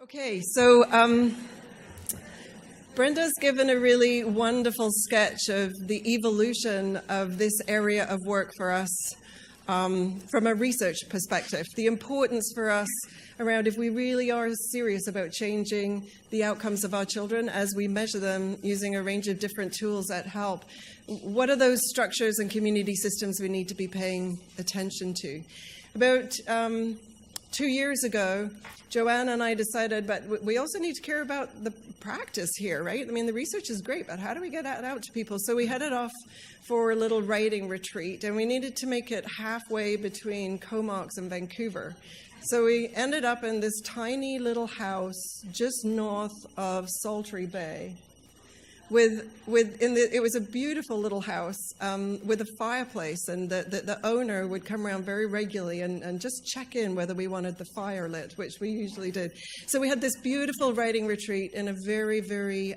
Okay, so Brenda's given a really wonderful sketch of the evolution of this area of work for us from a research perspective. The importance for us around if we really are serious about changing the outcomes of our children as we measure them using a range of different tools that help. What are those structures and community systems we need to be paying attention to? About 2 years ago, Joanne and I decided, but we also need to care about the practice here, right? I mean, the research is great, but how do we get that out to people? So we headed off for a little writing retreat, and we needed to make it halfway between Comox and Vancouver. So we ended up in this tiny little house just north of Saltry Bay. It was a beautiful little house with a fireplace, and the owner would come around very regularly and just check in whether we wanted the fire lit, which we usually did. So we had this beautiful writing retreat in a very, very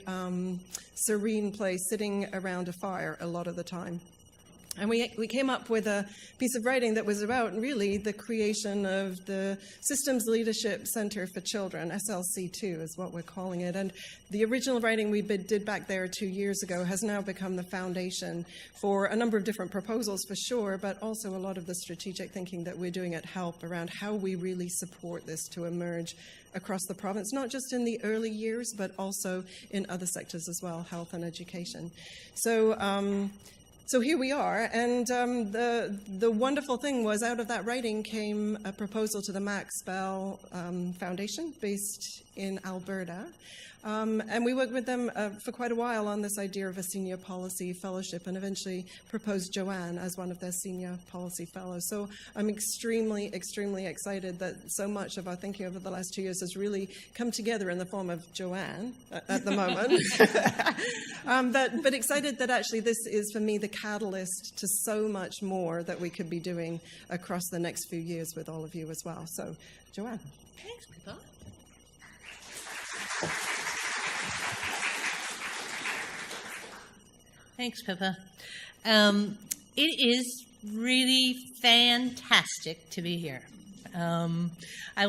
serene place, sitting around a fire a lot of the time. And we came up with a piece of writing that was about really the creation of the Systems Leadership Center for Children, SLC2 is what we're calling it. And the original writing we did back there 2 years ago has now become the foundation for a number of different proposals for sure, but also a lot of the strategic thinking that we're doing at HELP around how we really support this to emerge across the province, not just in the early years, but also in other sectors as well, health and education. So here we are, and the wonderful thing was out of that writing came a proposal to the Max Bell Foundation based in Alberta. And we worked with them for quite a while on this idea of a senior policy fellowship, and eventually proposed Joanne as one of their senior policy fellows. So I'm extremely, extremely excited that so much of our thinking over the last 2 years has really come together in the form of Joanne at the moment. But excited that actually this is, for me, the catalyst to so much more that we could be doing across the next few years with all of you as well. So, Joanne. Thanks, Pippa. Thanks, Pippa. It is really fantastic to be here. I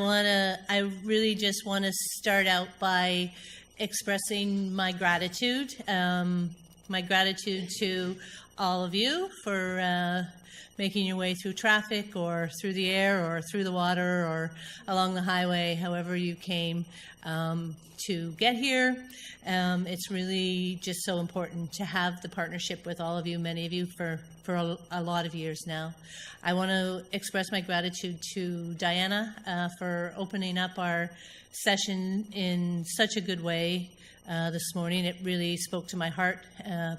really just want to start out by expressing my gratitude to all of you for making your way through traffic or through the air or through the water or along the highway, however you came to get here. It's really just so important to have the partnership with all of you, many of you, for a lot of years now. I want to express my gratitude to Diana for opening up our session in such a good way this morning. It really spoke to my heart.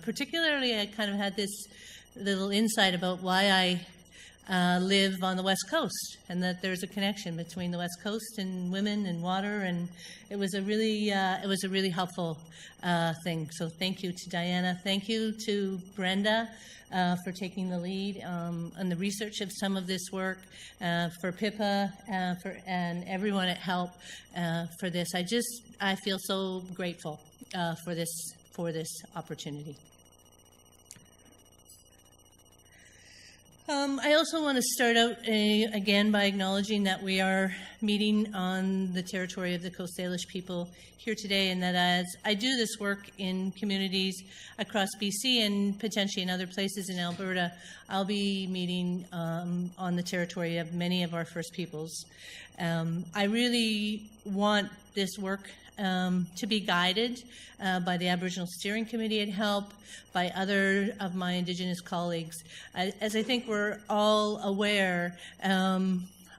Particularly, I kind of had this little insight about why I live on the West Coast, and that there's a connection between the West Coast and women and water, and it was a really helpful thing. So thank you to Diana. Thank you to Brenda for taking the lead on the research of some of this work, for Pippa, and everyone at HELP for this. I feel so grateful for this opportunity. I also want to start out again by acknowledging that we are meeting on the territory of the Coast Salish people here today, and that as I do this work in communities across BC and potentially in other places in Alberta, I'll be meeting on the territory of many of our First Peoples. I really want this work to be guided by the Aboriginal Steering Committee at HELP, by other of my Indigenous colleagues. As I think we're all aware,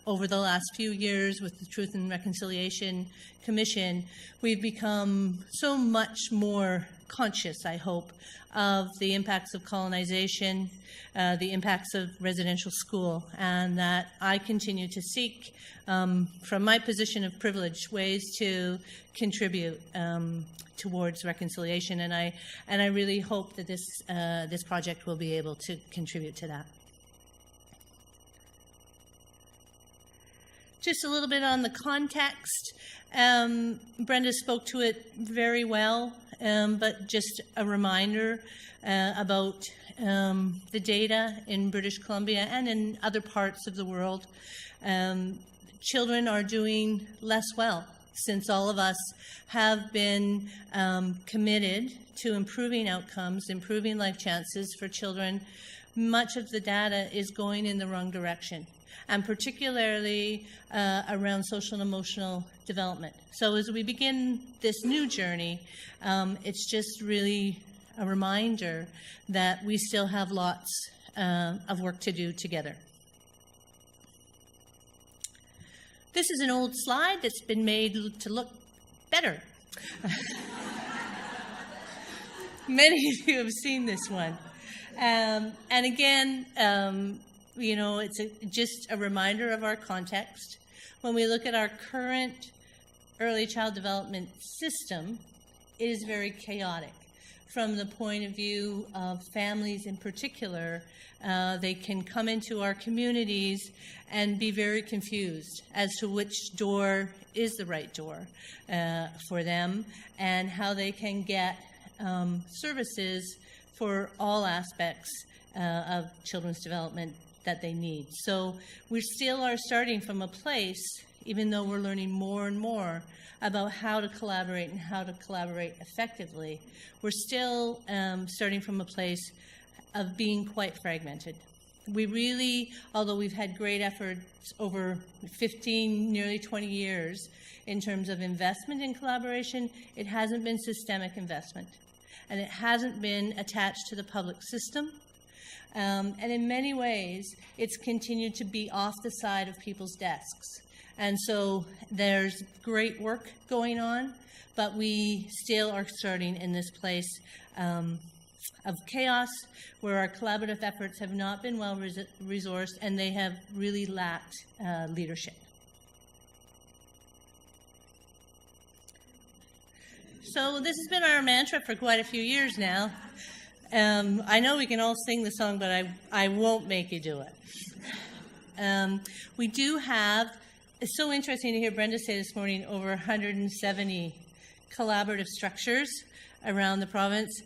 over the last few years with the Truth and Reconciliation Commission, we've become so much more conscious, I hope, of the impacts of colonization, the impacts of residential school, and that I continue to seek, from my position of privilege, ways to contribute towards reconciliation, and I really hope that this project will be able to contribute to that. Just a little bit on the context. Brenda spoke to it very well, but just a reminder about the data in British Columbia and in other parts of the world. Children are doing less well since all of us have been committed to improving outcomes, improving life chances for children, much of the data is going in the wrong direction, and particularly around social and emotional development. So as we begin this new journey, it's just really a reminder that we still have lots of work to do together. This is an old slide that's been made to look better. Many of you have seen this one. And again, you know, it's just a reminder of our context. When we look at our current early child development system, it is very chaotic. From the point of view of families in particular, they can come into our communities and be very confused as to which door is the right door for them and how they can get services for all aspects of children's development that they need. So we still are starting from a place, even though we're learning more and more about how to collaborate and how to collaborate effectively, we're still starting from a place of being quite fragmented. We really, although we've had great efforts over 15, nearly 20 years in terms of investment in collaboration, it hasn't been systemic investment. And it hasn't been attached to the public system. And in many ways, it's continued to be off the side of people's desks. And so there's great work going on, but we still are starting in this place of chaos where our collaborative efforts have not been well resourced and they have really lacked leadership. So this has been our mantra for quite a few years now. I know we can all sing the song, but I won't make you do it. We do have, it's so interesting to hear Brenda say this morning, over 170 collaborative structures around the province.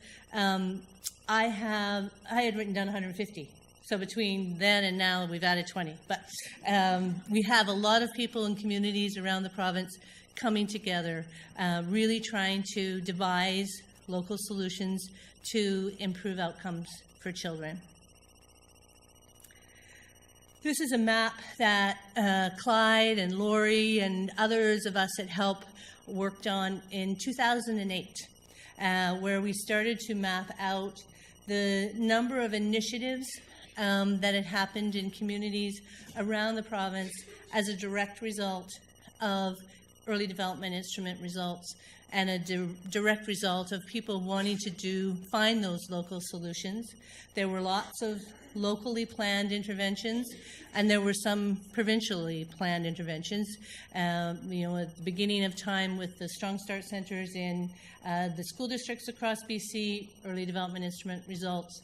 I had written down 150. So between then and now, we've added 20. But we have a lot of people in communities around the province coming together, really trying to devise local solutions to improve outcomes for children. This is a map that Clyde and Lori and others of us at HELP worked on in 2008, where we started to map out the number of initiatives that had happened in communities around the province as a direct result of early development instrument results and a direct result of people wanting to find those local solutions. There were lots of locally planned interventions, and there were some provincially planned interventions. At the beginning of time with the Strong Start Centres in the school districts across BC, early development instrument results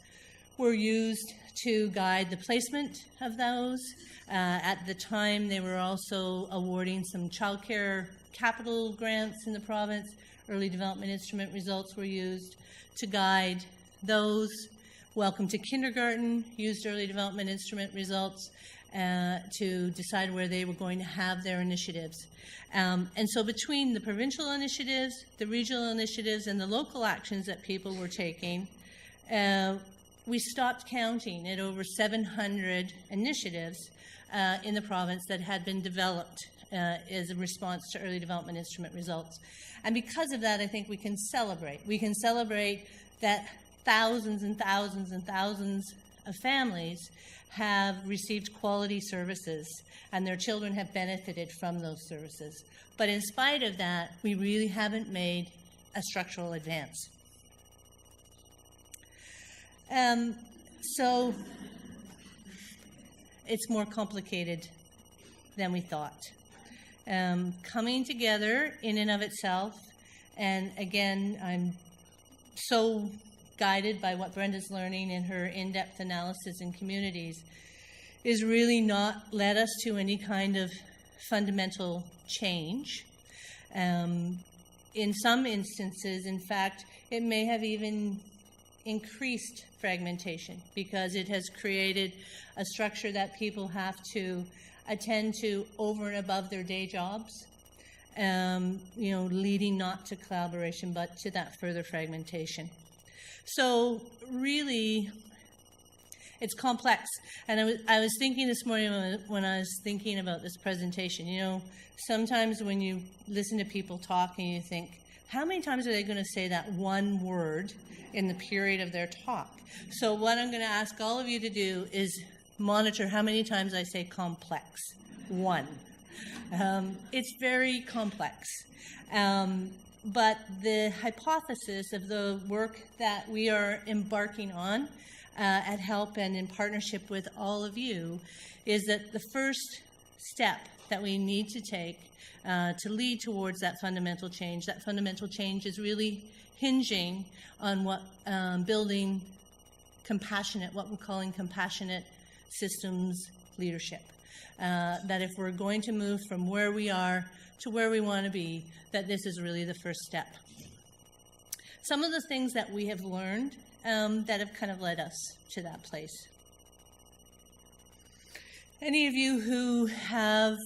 were used to guide the placement of those. At the time, they were also awarding some childcare capital grants in the province. Early development instrument results were used to guide those. Welcome to Kindergarten used early development instrument results to decide where they were going to have their initiatives. And so between the provincial initiatives, the regional initiatives, and the local actions that people were taking, we stopped counting at over 700 initiatives in the province that had been developed as a response to early development instrument results. And because of that, I think we can celebrate. We can celebrate that thousands and thousands and thousands of families have received quality services, and their children have benefited from those services. But in spite of that, we really haven't made a structural advance. So it's more complicated than we thought. Coming together in and of itself, and again, I'm so guided by what Brenda's learning in her in-depth analysis in communities, is really not led us to any kind of fundamental change. In some instances, in fact, it may have even increased fragmentation because it has created a structure that people have to attend to over and above their day jobs. leading not to collaboration, but to that further fragmentation. So really, it's complex. And I was thinking this morning when I was thinking about this presentation, sometimes when you listen to people talk and you think, how many times are they going to say that one word in the period of their talk? So what I'm going to ask all of you to do is monitor how many times I say complex. One. It's very complex. But the hypothesis of the work that we are embarking on at HELP and in partnership with all of you is that the first step that we need to take to lead towards that fundamental change is really hinging on building what we're calling compassionate systems leadership. That if we're going to move from where we are to where we want to be, that this is really the first step. Some of the things that we have learned that have kind of led us to that place. Any of you who have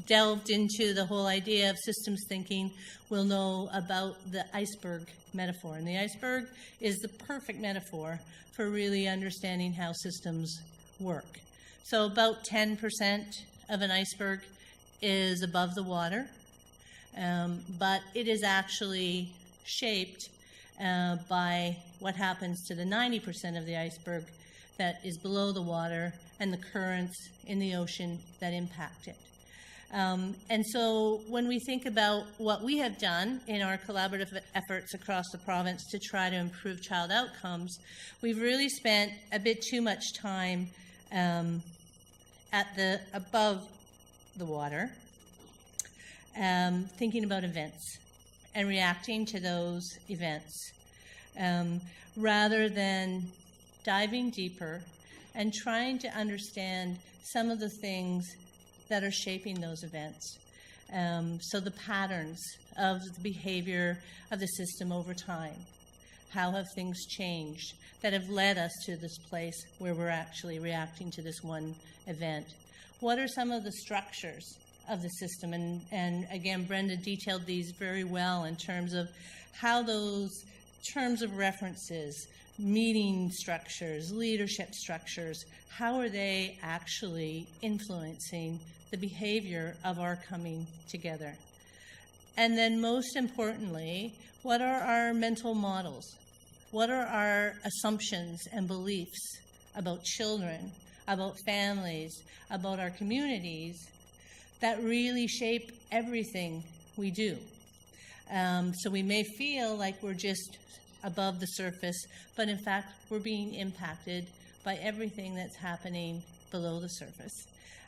delved into the whole idea of systems thinking will know about the iceberg metaphor. And the iceberg is the perfect metaphor for really understanding how systems work. So about 10% of an iceberg is above the water, but it is actually shaped by what happens to the 90% of the iceberg that is below the water and the currents in the ocean that impact it. And so when we think about what we have done in our collaborative efforts across the province to try to improve child outcomes, we've really spent a bit too much time above the water, thinking about events and reacting to those events, rather than diving deeper and trying to understand some of the things that are shaping those events. So the patterns of the behavior of the system over time. How have things changed that have led us to this place where we're actually reacting to this one event? What are some of the structures of the system? And again, Brenda detailed these very well in terms of how those terms of references, meeting structures, leadership structures, how are they actually influencing the behavior of our coming together? And then most importantly, what are our mental models? What are our assumptions and beliefs about children, about families, about our communities that really shape everything we do? So we may feel like we're just above the surface, but in fact we're being impacted by everything that's happening below the surface.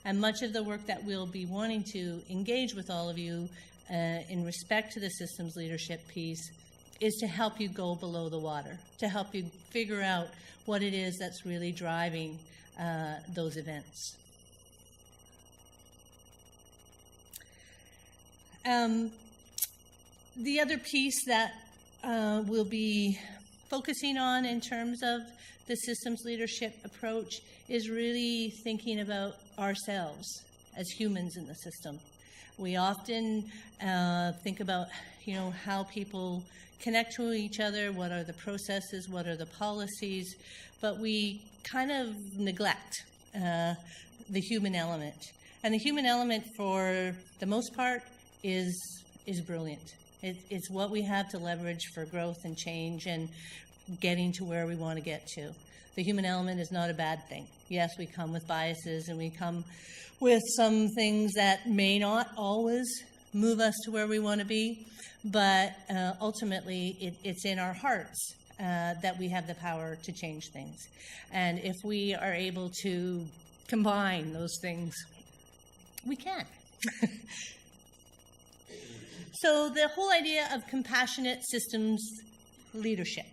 And much of the work that we'll be wanting to engage with all of you in respect to the systems leadership piece is to help you go below the water, to help you figure out what it is that's really driving those events. The other piece that we'll be focusing on in terms of the systems leadership approach is really thinking about ourselves as humans in the system. We often think about, how people connect to each other, what are the processes, what are the policies, but we kind of neglect the human element. And the human element, for the most part, is brilliant. It's what we have to leverage for growth and change and getting to where we want to get to. The human element is not a bad thing. Yes, we come with biases and we come with some things that may not always move us to where we want to be, but ultimately it's in our hearts that we have the power to change things. And if we are able to combine those things, we can. So the whole idea of compassionate systems leadership.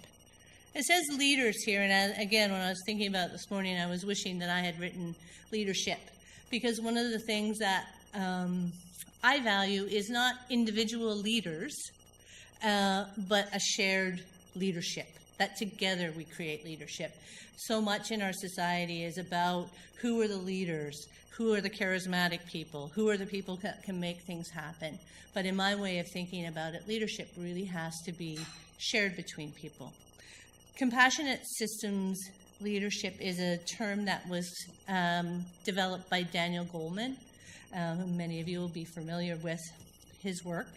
It says leaders here, and again, when I was thinking about it this morning, I was wishing that I had written leadership, because one of the things that I value is not individual leaders, but a shared leadership that together we create leadership. So much in our society is about who are the leaders, who are the charismatic people, who are the people that can make things happen. But in my way of thinking about it, leadership really has to be shared between people. Compassionate systems leadership is a term that was developed by Daniel Goleman, who many of you will be familiar with his work.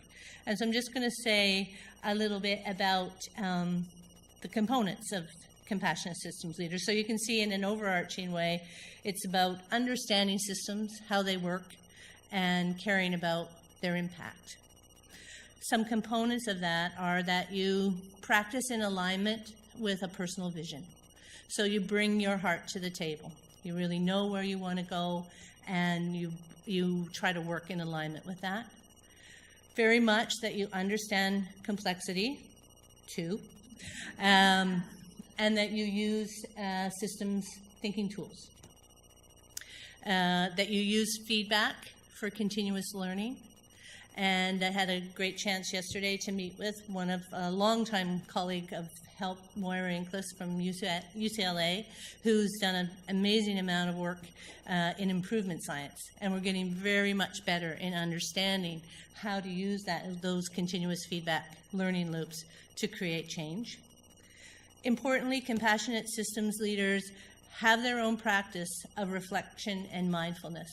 And so I'm just going to say a little bit about the components of compassionate systems leaders. So you can see in an overarching way, it's about understanding systems, how they work, and caring about their impact. Some components of that are that you practice in alignment with a personal vision. So you bring your heart to the table. You really know where you want to go, and you try to work in alignment with that. Very much that you understand complexity, too, and that you use systems thinking tools. That you use feedback for continuous learning. And I had a great chance yesterday to meet with one of a longtime colleague of HELP, Moira Inglis from UCLA, who's done an amazing amount of work in improvement science. And we're getting very much better in understanding how to use those continuous feedback learning loops to create change. Importantly, compassionate systems leaders have their own practice of reflection and mindfulness.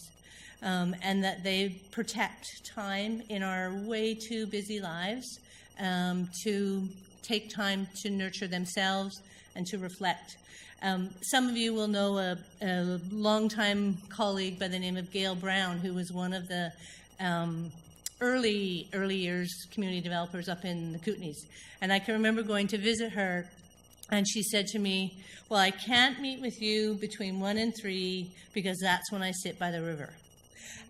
And that they protect time in our way too busy lives to take time to nurture themselves and to reflect. Some of you will know a longtime colleague by the name of Gail Brown, who was one of the early years community developers up in the Kootenays. And I can remember going to visit her, and she said to me, well, I can't meet with you between 1 and 3 because that's when I sit by the river.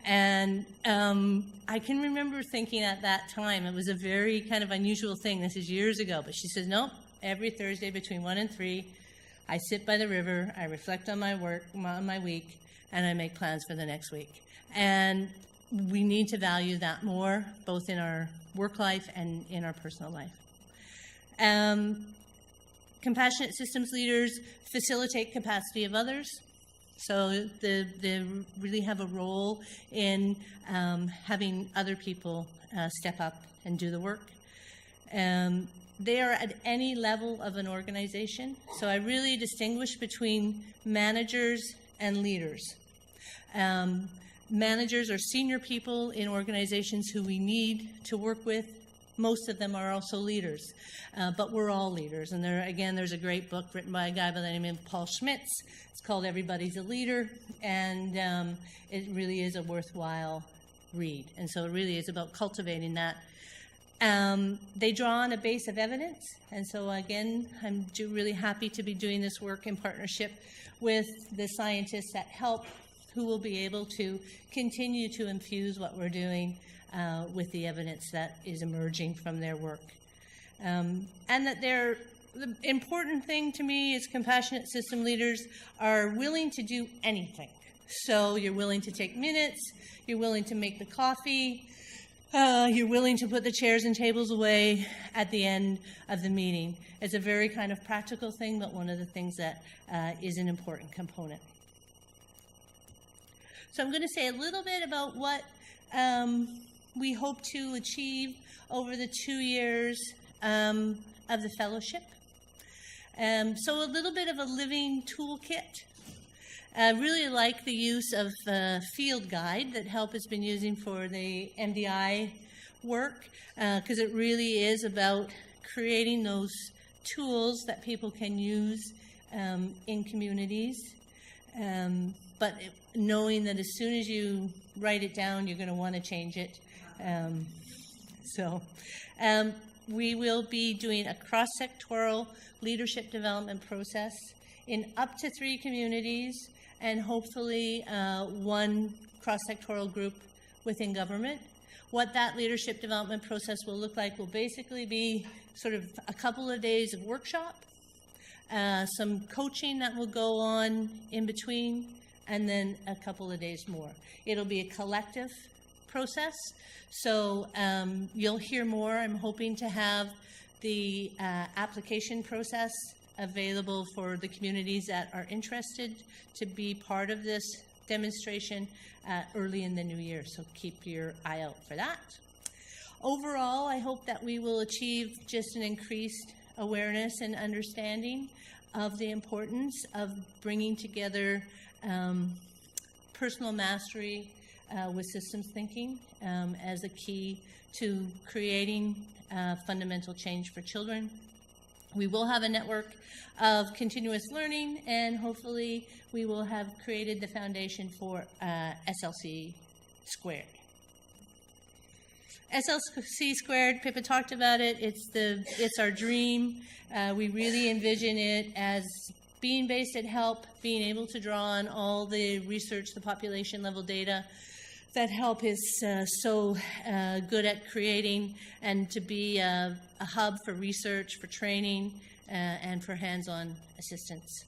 And I can remember thinking at that time, it was a very kind of unusual thing. This is years ago. But she says, nope, every Thursday between 1 and 3, I sit by the river, I reflect on my work, on my week, and I make plans for the next week. And we need to value that more, both in our work life and in our personal life. Compassionate systems leaders facilitate capacity of others. So they really have a role in having other people step up and do the work. They are at any level of an organization. So I really distinguish between managers and leaders. Managers are senior people in organizations who we need to work with. Most of them are also leaders, but we're all leaders. And there's a great book written by a guy by the name of Paul Schmitz. It's called Everybody's a Leader, and it really is a worthwhile read. And so it really is about cultivating that. They draw on a base of evidence, and so again, I'm really happy to be doing this work in partnership with the scientists at HELP, who will be able to continue to infuse what we're doing with the evidence that is emerging from their work. And that the important thing to me is compassionate system leaders are willing to do anything. So you're willing to take minutes, you're willing to make the coffee, you're willing to put the chairs and tables away at the end of the meeting. It's a very kind of practical thing, but one of the things that is an important component. So I'm going to say a little bit about what we hope to achieve over the 2 years of the fellowship. So a little bit of a living toolkit. I really like the use of the field guide that HELP has been using for the MDI work, because it really is about creating those tools that people can use in communities, but knowing that as soon as you write it down, you're going to want to change it. We will be doing a cross-sectoral leadership development process in up to 3 communities, and hopefully one cross-sectoral group within government. What that leadership development process will look like will basically be sort of a couple of days of workshop, some coaching that will go on in between, and then a couple of days more. It'll be a collective process, so you'll hear more. I'm hoping to have the application process available for the communities that are interested to be part of this demonstration early in the new year. So keep your eye out for that. Overall, I hope that we will achieve just an increased awareness and understanding of the importance of bringing together personal mastery with systems thinking as a key to creating fundamental change for children. We will have a network of continuous learning, and hopefully we will have created the foundation for SLC squared. SLC squared, Pippa talked about it. It's our dream. We really envision it as being based at HELP, being able to draw on all the research, the population level data that HELP is so good at creating, and to be a hub for research, for training, and for hands-on assistance.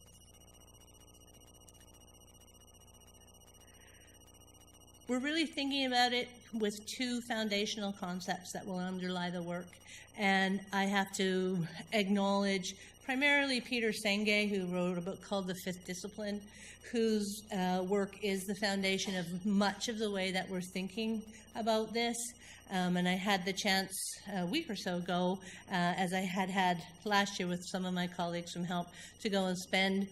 We're really thinking about it with two foundational concepts that will underlie the work. And I have to acknowledge primarily Peter Senge, who wrote a book called The Fifth Discipline, whose work is the foundation of much of the way that we're thinking about this. And I had the chance a week or so ago, as I had last year with some of my colleagues from HELP, to go and spend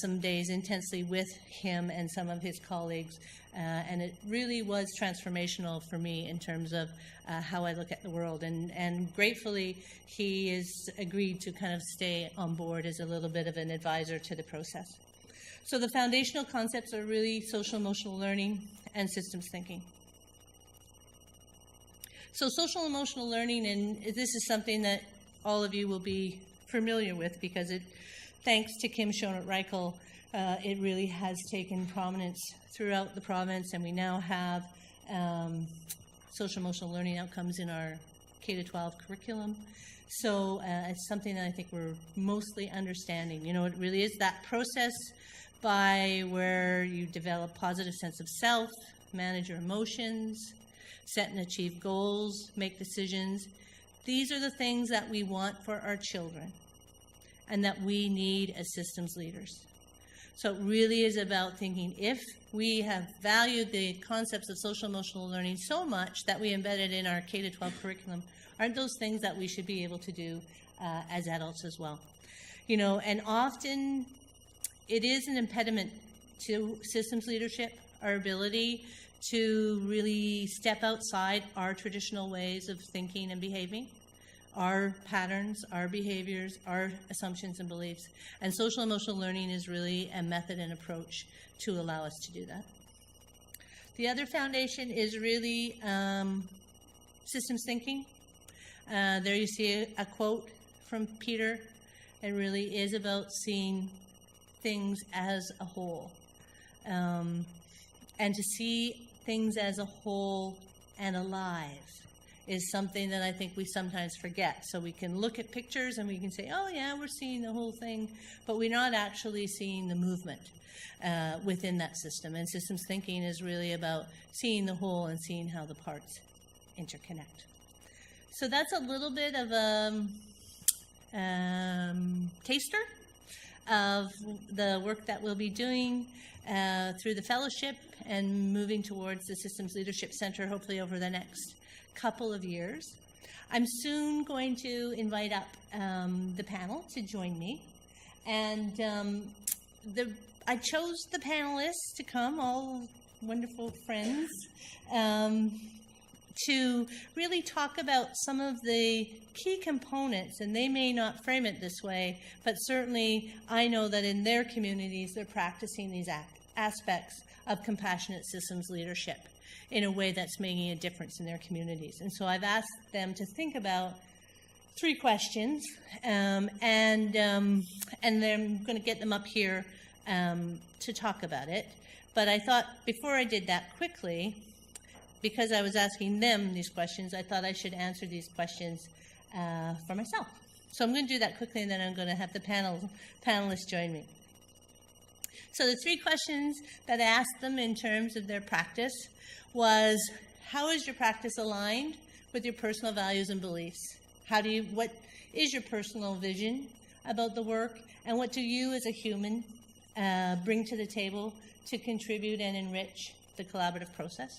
some days intensely with him and some of his colleagues. And it really was transformational for me in terms of how I look at the world. And gratefully, he has agreed to kind of stay on board as a little bit of an advisor to the process. So the foundational concepts are really social emotional learning and systems thinking. So social emotional learning, and this is something that all of you will be familiar with because thanks to Kim Schonert-Reichel, it really has taken prominence throughout the province, and we now have social emotional learning outcomes in our K-12 curriculum. So it's something that I think we're mostly understanding. You know, it really is that process by where you develop positive sense of self, manage your emotions, set and achieve goals, make decisions. These are the things that we want for our children and that we need as systems leaders. So it really is about thinking, if we have valued the concepts of social emotional learning so much that we embed it in our K-12 curriculum, aren't those things that we should be able to do as adults as well? You know, and often it is an impediment to systems leadership, our ability to really step outside our traditional ways of thinking and behaving, our patterns, our behaviors, our assumptions and beliefs. And social emotional learning is really a method and approach to allow us to do that. The other foundation is really systems thinking. There you see a quote from Peter. It really is about seeing things as a whole. And to see things as a whole and alive is something that I think we sometimes forget. So we can look at pictures and we can say, oh yeah, we're seeing the whole thing, but we're not actually seeing the movement within that system. And systems thinking is really about seeing the whole and seeing how the parts interconnect. So that's a little bit of a taster of the work that we'll be doing through the fellowship and moving towards the Systems Leadership Center, hopefully over the next couple of years. I'm soon going to invite up the panel to join me. And I chose the panelists to come, all wonderful friends, to really talk about some of the key components, and they may not frame it this way, but certainly I know that in their communities they're practicing these aspects of compassionate systems leadership in a way that's making a difference in their communities. And so I've asked them to think about 3 questions, and then I'm going to get them up here to talk about it. But I thought before I did that quickly, because I was asking them these questions, I thought I should answer these questions for myself. So I'm going to do that quickly, and then I'm going to have the panelists join me. So the 3 questions that I asked them in terms of their practice was, how is your practice aligned with your personal values and beliefs? What is your personal vision about the work, and what do you as a human bring to the table to contribute and enrich the collaborative process.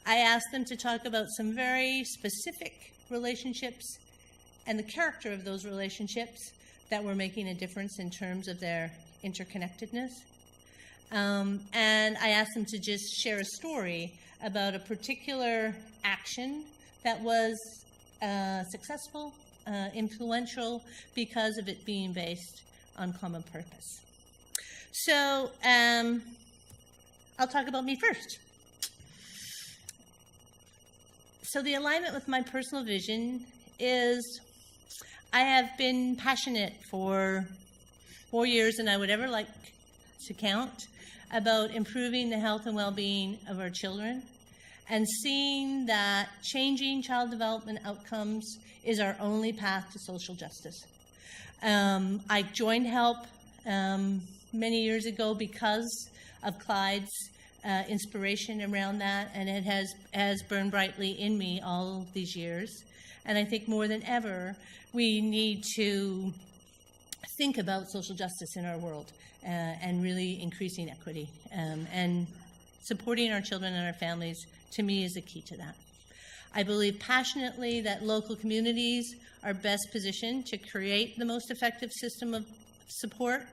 I asked them to talk about some very specific relationships and the character of those relationships that were making a difference in terms of their interconnectedness. And I asked them to just share a story about a particular action that was successful, influential, because of it being based on common purpose. So I'll talk about me first. So the alignment with my personal vision is I have been passionate for 4 years, and I would ever like to count, about improving the health and well-being of our children and seeing that changing child development outcomes is our only path to social justice. I joined HELP many years ago because of Clyde's inspiration around that, and it has burned brightly in me all these years. And I think more than ever, we need to think about social justice in our world and really increasing equity. And supporting our children and our families, to me, is the key to that. I believe passionately that local communities are best positioned to create the most effective system of support.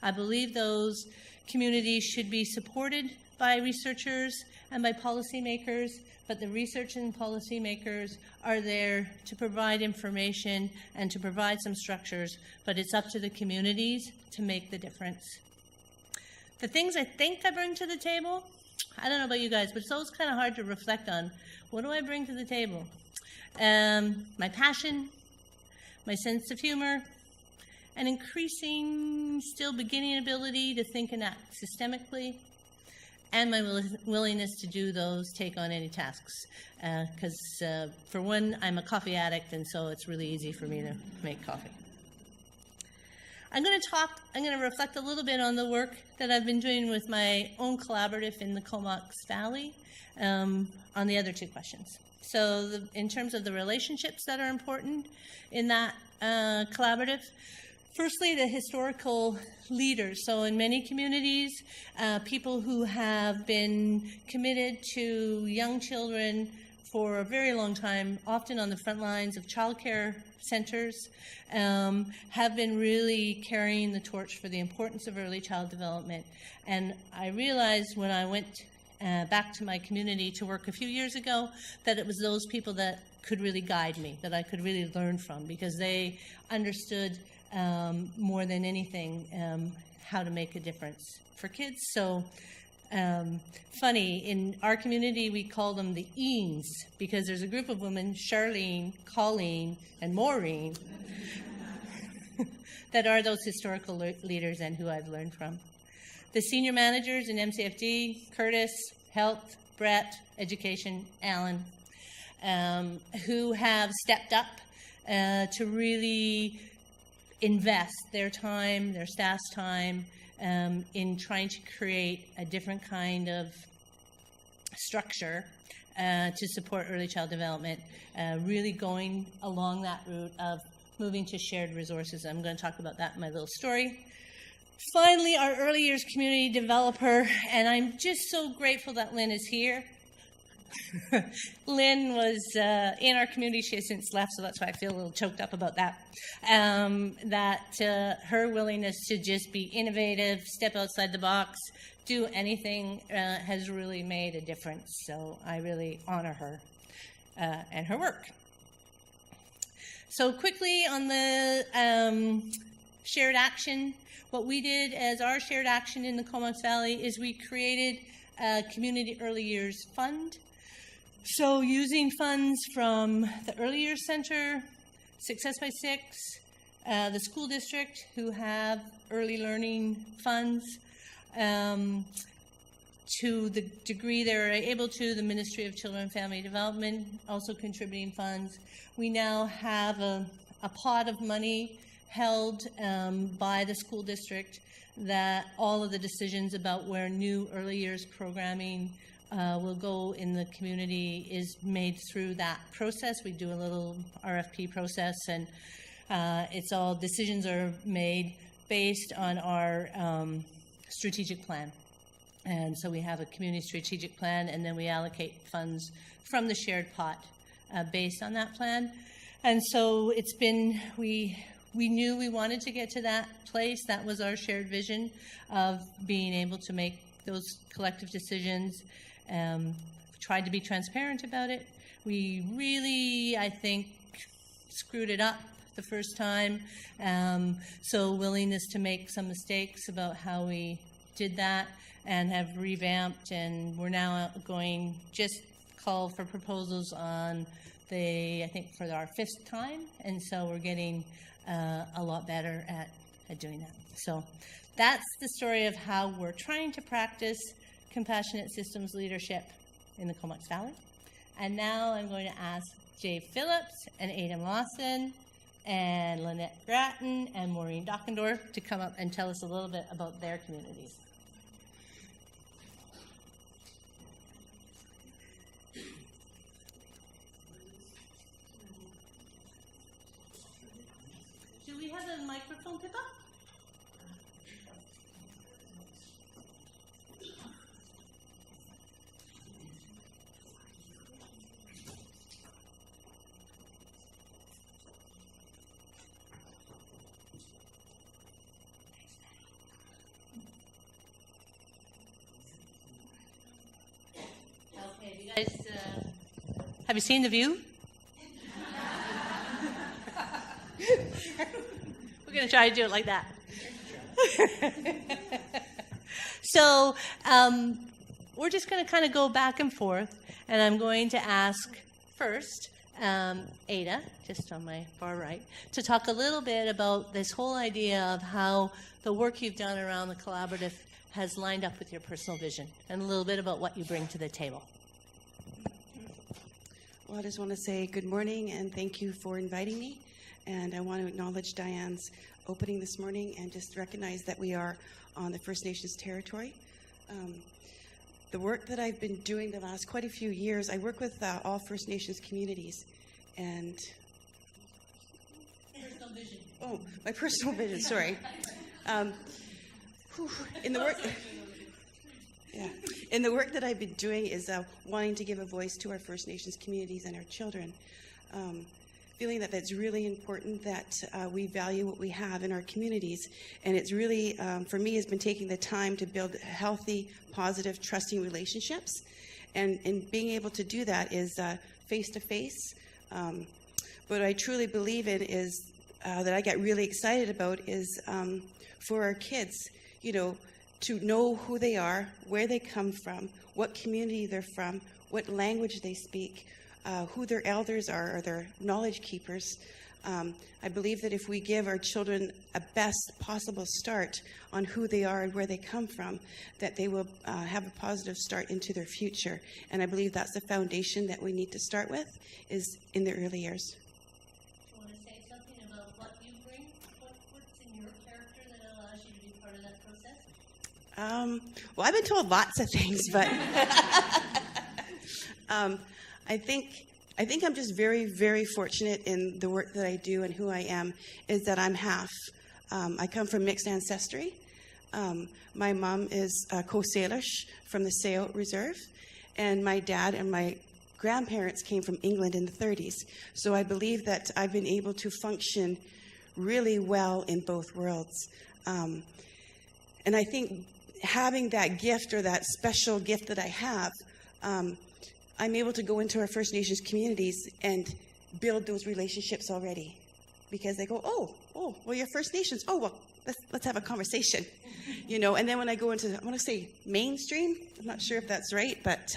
I believe those communities should be supported by researchers and by policymakers, but the research and policymakers are there to provide information and to provide some structures, but it's up to the communities to make the difference. The things I think I bring to the table, I don't know about you guys, but it's always kind of hard to reflect on. What do I bring to the table? My passion, my sense of humor, an increasing, still beginning ability to think and act systemically, and my willingness to do those, take on any tasks. Because for one, I'm a coffee addict, and so it's really easy for me to make coffee. I'm going to reflect a little bit on the work that I've been doing with my own collaborative in the Comox Valley on the other two questions. So in terms of the relationships that are important in that collaborative, firstly, the historical leaders. So in many communities, people who have been committed to young children for a very long time, often on the front lines of childcare centers, have been really carrying the torch for the importance of early child development. And I realized when I went back to my community to work a few years ago that it was those people that could really guide me, that I could really learn from, because they understood more than anything how to make a difference for kids. So funny, in our community we call them the Eanes, because there's a group of women, Charlene, Colleen, and Maureen, that are those historical leaders and who I've learned from. The senior managers in MCFD, Curtis, Health, Brett, Education, Alan, who have stepped up to really invest their time, their staff's time, in trying to create a different kind of structure to support early child development, really going along that route of moving to shared resources. I'm going to talk about that in my little story. Finally, our early years community developer, and I'm just so grateful that Lynn is here. Lynn was in our community. She has since left, so that's why I feel a little choked up about that. Her willingness to just be innovative, step outside the box, do anything has really made a difference. So I really honor her and her work. So quickly on the shared action, what we did as our shared action in the Comox Valley is we created a Community Early Years Fund. So using funds from the Early Years Center, Success by Six, the school district who have early learning funds, to the degree they're able to, the Ministry of Children and Family Development also contributing funds. We now have a pot of money held by the school district that all of the decisions about where new early years programming will go in the community is made through that process. We do a little RFP process, and It's all decisions are made based on our strategic plan. And so we have a community strategic plan, and then we allocate funds from the shared pot based on that plan. And so it's been, we knew we wanted to get to that place. That was our shared vision of being able to make those collective decisions. Tried to be transparent about it. We really, I think, screwed it up the first time. So willingness to make some mistakes about how we did that and have revamped, and we're now going just call for proposals on I think for our 5th time, and so we're getting a lot better at doing that. So that's the story of how we're trying to practice compassionate systems leadership in the Comox Valley. And now I'm going to ask Jay Phillips and Aiden Lawson and Lynette Gratton and Maureen Dockendorf to come up and tell us a little bit about their communities. Do we have a microphone pick up? Okay, you guys, have you seen The View? We're going to try to do it like that. So we're just going to kind of go back and forth, and I'm going to ask first Ada, just on my far right, to talk a little bit about this whole idea of how the work you've done around the collaborative has lined up with your personal vision, and a little bit about what you bring to the table. Well, I just want to say good morning and thank you for inviting me. And I want to acknowledge Diane's opening this morning and just recognize that we are on the First Nations territory. The work that I've been doing the last quite a few years, I work with all First Nations communities. And Personal vision. oh, my personal vision, sorry. In the work, yeah, in the work that I've been doing is wanting to give a voice to our First Nations communities and our children. Feeling that that's really important, that we value what we have in our communities. And it's really, for me, has been taking the time to build healthy, positive, trusting relationships. And being able to do that is face-to-face. What I truly believe in is, that I get really excited about is for our kids, you know, to know who they are, where they come from, what community they're from, what language they speak, who their elders are or their knowledge keepers. I believe that if we give our children a best possible start on who they are and where they come from, that they will have a positive start into their future. And I believe that's the foundation that we need to start with, is in the early years. Do you want to say something about what you bring? What's in your character that allows you to be part of that process? Well, I've been told lots of things, but I think I'm just very, very fortunate in the work that I do and who I am, is that I'm half. I come from mixed ancestry. My mom is Coast Salish from the Sayote Reserve, and my dad and my grandparents came from England in the 30s. So I believe that I've been able to function really well in both worlds. And I think having that gift, or that special gift that I have, I'm able to go into our First Nations communities and build those relationships already, because they go, oh, well, you're First Nations. Oh, well, let's have a conversation, you know. And then when I go into, I want to say mainstream, I'm not sure if that's right, but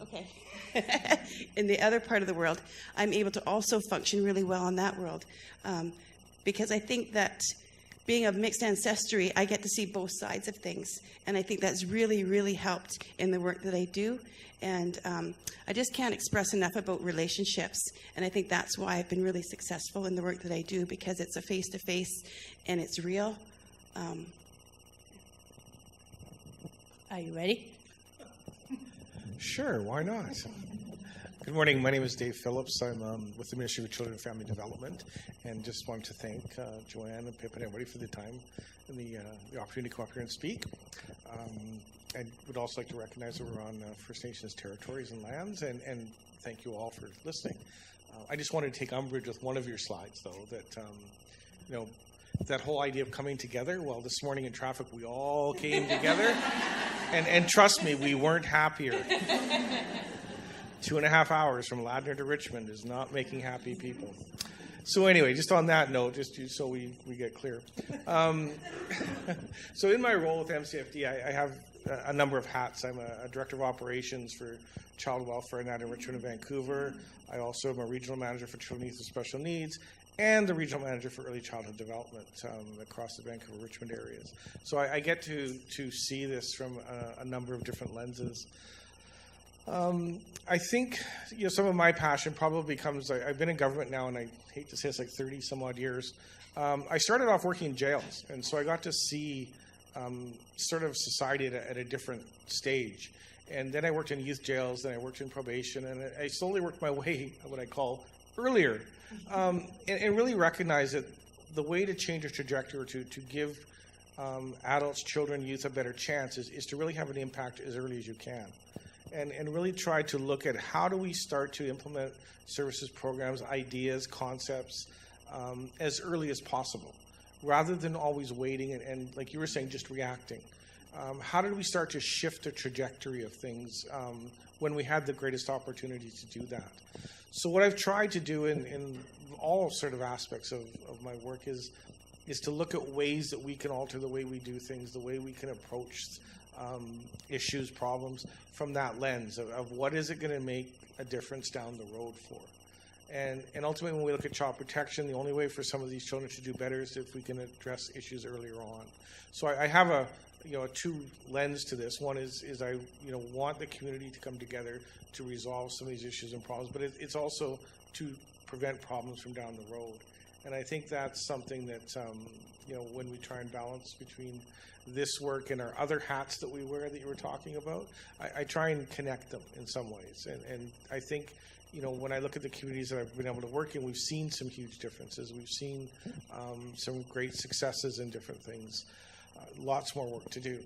okay. In the other part of the world, I'm able to also function really well in that world, because I think that being of mixed ancestry, I get to see both sides of things. And I think that's really, really helped in the work that I do. And I just can't express enough about relationships. And I think that's why I've been really successful in the work that I do, because it's a face-to-face and it's real. Are you ready? Sure, why not? Good morning. My name is Dave Phillips. I'm with the Ministry of Children and Family Development, and just wanted to thank Joanne and Pip and everybody for the time and the opportunity to come up here and speak. I would also like to recognize that we're on First Nations territories and lands, and thank you all for listening. I just wanted to take umbrage with one of your slides, though, that that whole idea of coming together. Well, this morning in traffic, we all came together, and trust me, we weren't happier. 2.5 hours from Ladner to Richmond is not making happy people. So anyway, just on that note, just so we get clear. So in my role with MCFD, I have a number of hats. I'm a director of operations for child welfare and that in Richmond and Vancouver. I also am a regional manager for children with special needs and the regional manager for early childhood development across the Vancouver-Richmond areas. So I get to see this from a number of different lenses. I think some of my passion probably comes, I've been in government now, and I hate to say it's like 30 some odd years. I started off working in jails, and so I got to see sort of society at a different stage. And then I worked in youth jails, then I worked in probation, and I slowly worked my way, what I call, earlier, and really recognized that the way to change a trajectory or to give adults, children, youth a better chance is to really have an impact as early as you can. And really try to look at how do we start to implement services, programs, ideas, concepts as early as possible, rather than always waiting and like you were saying, just reacting. How did we start to shift the trajectory of things when we had the greatest opportunity to do that? So what I've tried to do in all sort of aspects of my work is to look at ways that we can alter the way we do things, the way we can approach issues, problems from that lens of what is it going to make a difference down the road for. And ultimately, when we look at child protection, the only way for some of these children to do better is if we can address issues earlier on. So I have a two lens to this. One is I want the community to come together to resolve some of these issues and problems, but it's also to prevent problems from down the road. And I think that's something that when we try and balance between this work and our other hats that we wear that you were talking about, I try and connect them in some ways. And I think, when I look at the communities that I've been able to work in, we've seen some huge differences. We've seen some great successes in different things. Lots more work to do.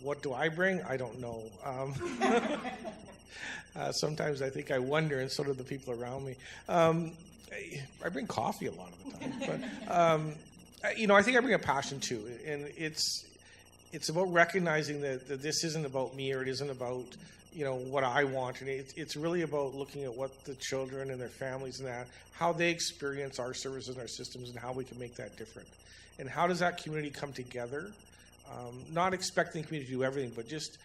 What do I bring? I don't know. Sometimes I think I wonder, and so do the people around me. I bring coffee a lot of the time, but I think I bring a passion too, and it's about recognizing that this isn't about me, or it isn't about what I want, and it's really about looking at what the children and their families and that, how they experience our services and our systems, and how we can make that different, and how does that community come together, not expecting the community to do everything, but just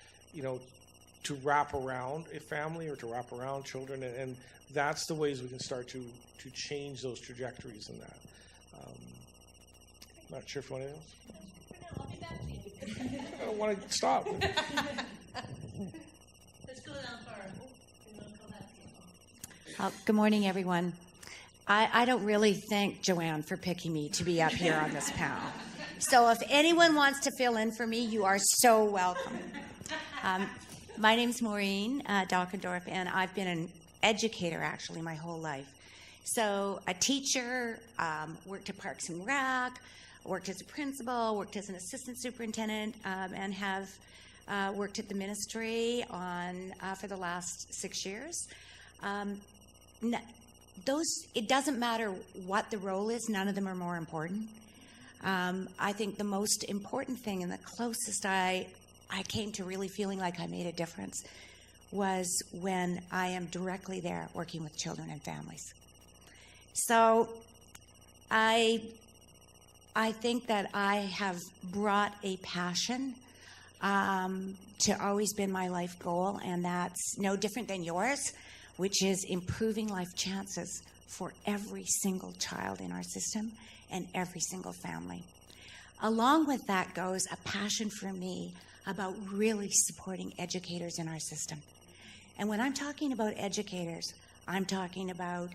to wrap around a family or to wrap around children, and that's the ways we can start to change those trajectories in that. Not sure if you want anything else. I'll be back to you. I don't want to stop. Let's go down far. Good morning, everyone. I don't really thank Joanne for picking me to be up here on this panel. So if anyone wants to fill in for me, you are so welcome. My name's Maureen Dockendorf, and I've been an educator, actually, my whole life. So a teacher, worked at Parks and Rec, worked as a principal, worked as an assistant superintendent, and have worked at the ministry for the last 6 years. It doesn't matter what the role is, none of them are more important. I think the most important thing and the closest I came to really feeling like I made a difference was when I am directly there working with children and families. So I think that I have brought a passion to always been my life goal, and that's no different than yours, which is improving life chances for every single child in our system and every single family. Along with that goes a passion for me about really supporting educators in our system. And when I'm talking about educators, I'm talking about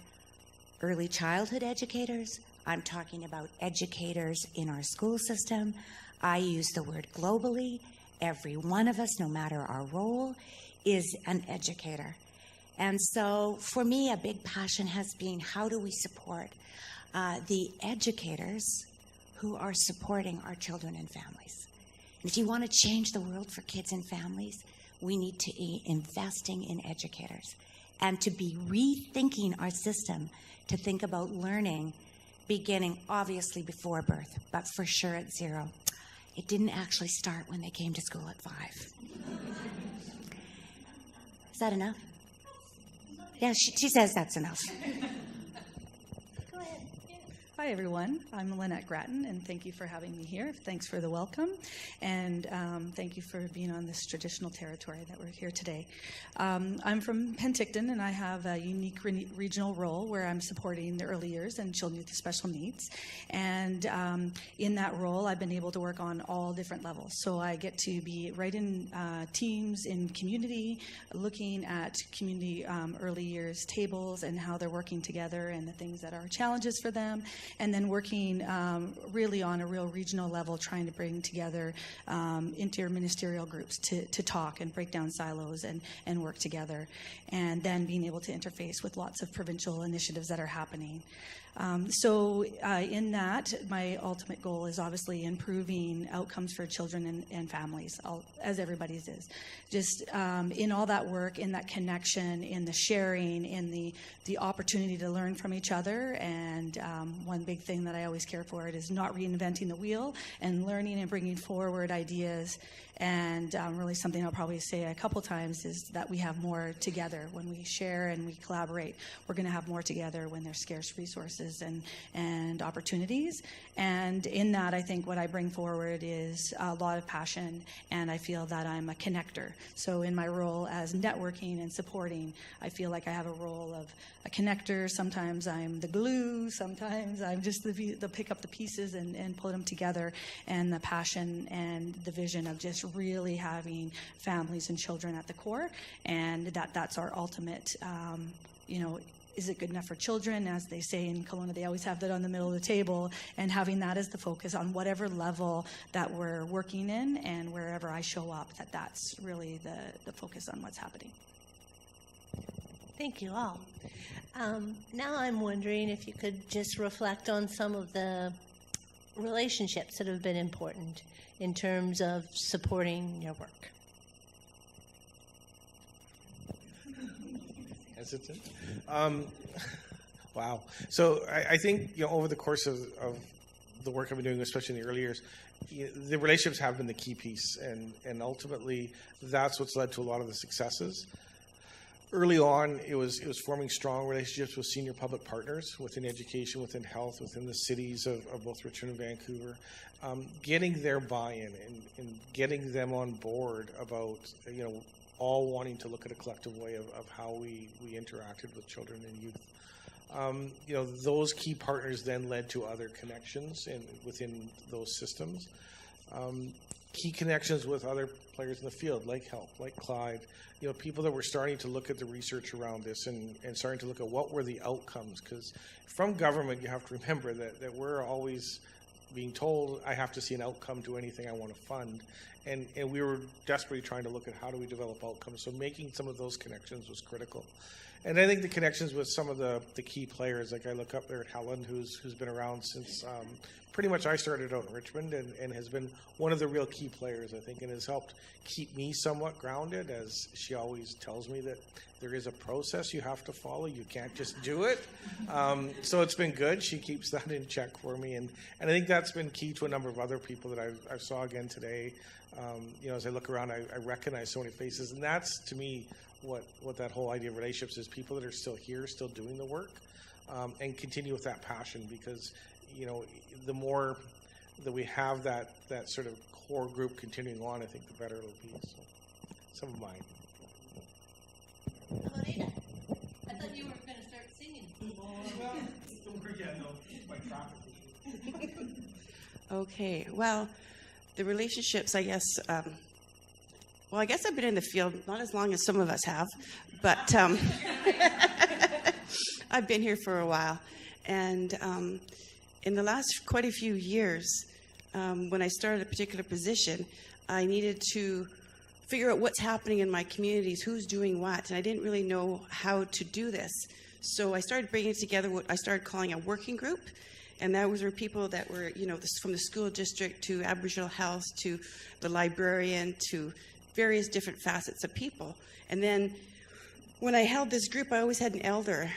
early childhood educators, I'm talking about educators in our school system. I use the word globally. Every one of us, no matter our role, is an educator. And so for me, a big passion has been, how do we support the educators who are supporting our children and families? And if you want to change the world for kids and families, we need to be investing in educators and to be rethinking our system to think about learning beginning obviously before birth, but for sure at 0. It didn't actually start when they came to school at 5. Is that enough? Yeah, she says that's enough. Hi, everyone. I'm Lynette Grattan, and thank you for having me here. Thanks for the welcome, and thank you for being on this traditional territory that we're here today. I'm from Penticton, and I have a unique regional role where I'm supporting the early years and children with special needs. And in that role, I've been able to work on all different levels. So I get to be right in teams in community, looking at community early years tables and how they're working together and the things that are challenges for them. And then working really on a real regional level, trying to bring together interministerial groups to talk and break down silos and work together. And then being able to interface with lots of provincial initiatives that are happening. So in that, my ultimate goal is obviously improving outcomes for children and families, as everybody's is. Just in all that work, in that connection, in the sharing, in the opportunity to learn from each other. And one big thing that I always care for it is not reinventing the wheel and learning and bringing forward ideas. And really something I'll probably say a couple times is that we have more together. When we share and we collaborate, we're going to have more together when there's scarce resources and opportunities. And in that, I think what I bring forward is a lot of passion, and I feel that I'm a connector. So in my role as networking and supporting, I feel like I have a role of a connector. Sometimes I'm the glue, sometimes I'm just the pick up the pieces and put them together, and the passion and the vision of just really having families and children at the core, and that's our ultimate, is it good enough for children? As they say in Kelowna, they always have that on the middle of the table, and having that as the focus on whatever level that we're working in and wherever I show up, that's really the focus on what's happening. Thank you all. Now I'm wondering if you could just reflect on some of the relationships that have been important in terms of supporting your work. Hesitant. Wow. So I think over the course of the work I've been doing, especially in the early years, the relationships have been the key piece, and ultimately that's what's led to a lot of the successes. Early on, it was forming strong relationships with senior public partners within education, within health, within the cities of both Richmond and Vancouver, getting their buy-in and getting them on board about all wanting to look at a collective way of how we interacted with children and youth. Those key partners then led to other connections within those systems. Key connections with other players in the field, like HELP, like Clyde, people that were starting to look at the research around this and starting to look at what were the outcomes. Because from government, you have to remember that we're always being told, I have to see an outcome to anything I want to fund. And we were desperately trying to look at how do we develop outcomes. So making some of those connections was critical. And I think the connections with some of the key players, like I look up there at Helen, who's been around since pretty much I started out in Richmond and has been one of the real key players, I think, and has helped keep me somewhat grounded, as she always tells me that there is a process you have to follow. You can't just do it. So it's been good. She keeps that in check for me. And I think that's been key to a number of other people that I saw again today. As I look around, I recognize so many faces. And that's, to me, what that whole idea of relationships is, people that are still here, still doing the work, and continue with that passion, because, the more that we have that sort of core group continuing on, I think the better it'll be. So, some of mine. How about Ada? I thought you were going to start singing. Well, don't forget, my traffic issue. Okay, well, the relationships, I guess, I guess I've been in the field not as long as some of us have, but I've been here for a while. And in the last quite a few years, when I started a particular position, I needed to figure out what's happening in my communities, who's doing what, and I didn't really know how to do this. So I started bringing together what I started calling a working group, and that was where people that were, from the school district to Aboriginal health to the librarian to various different facets of people. And then when I held this group, I always had an elder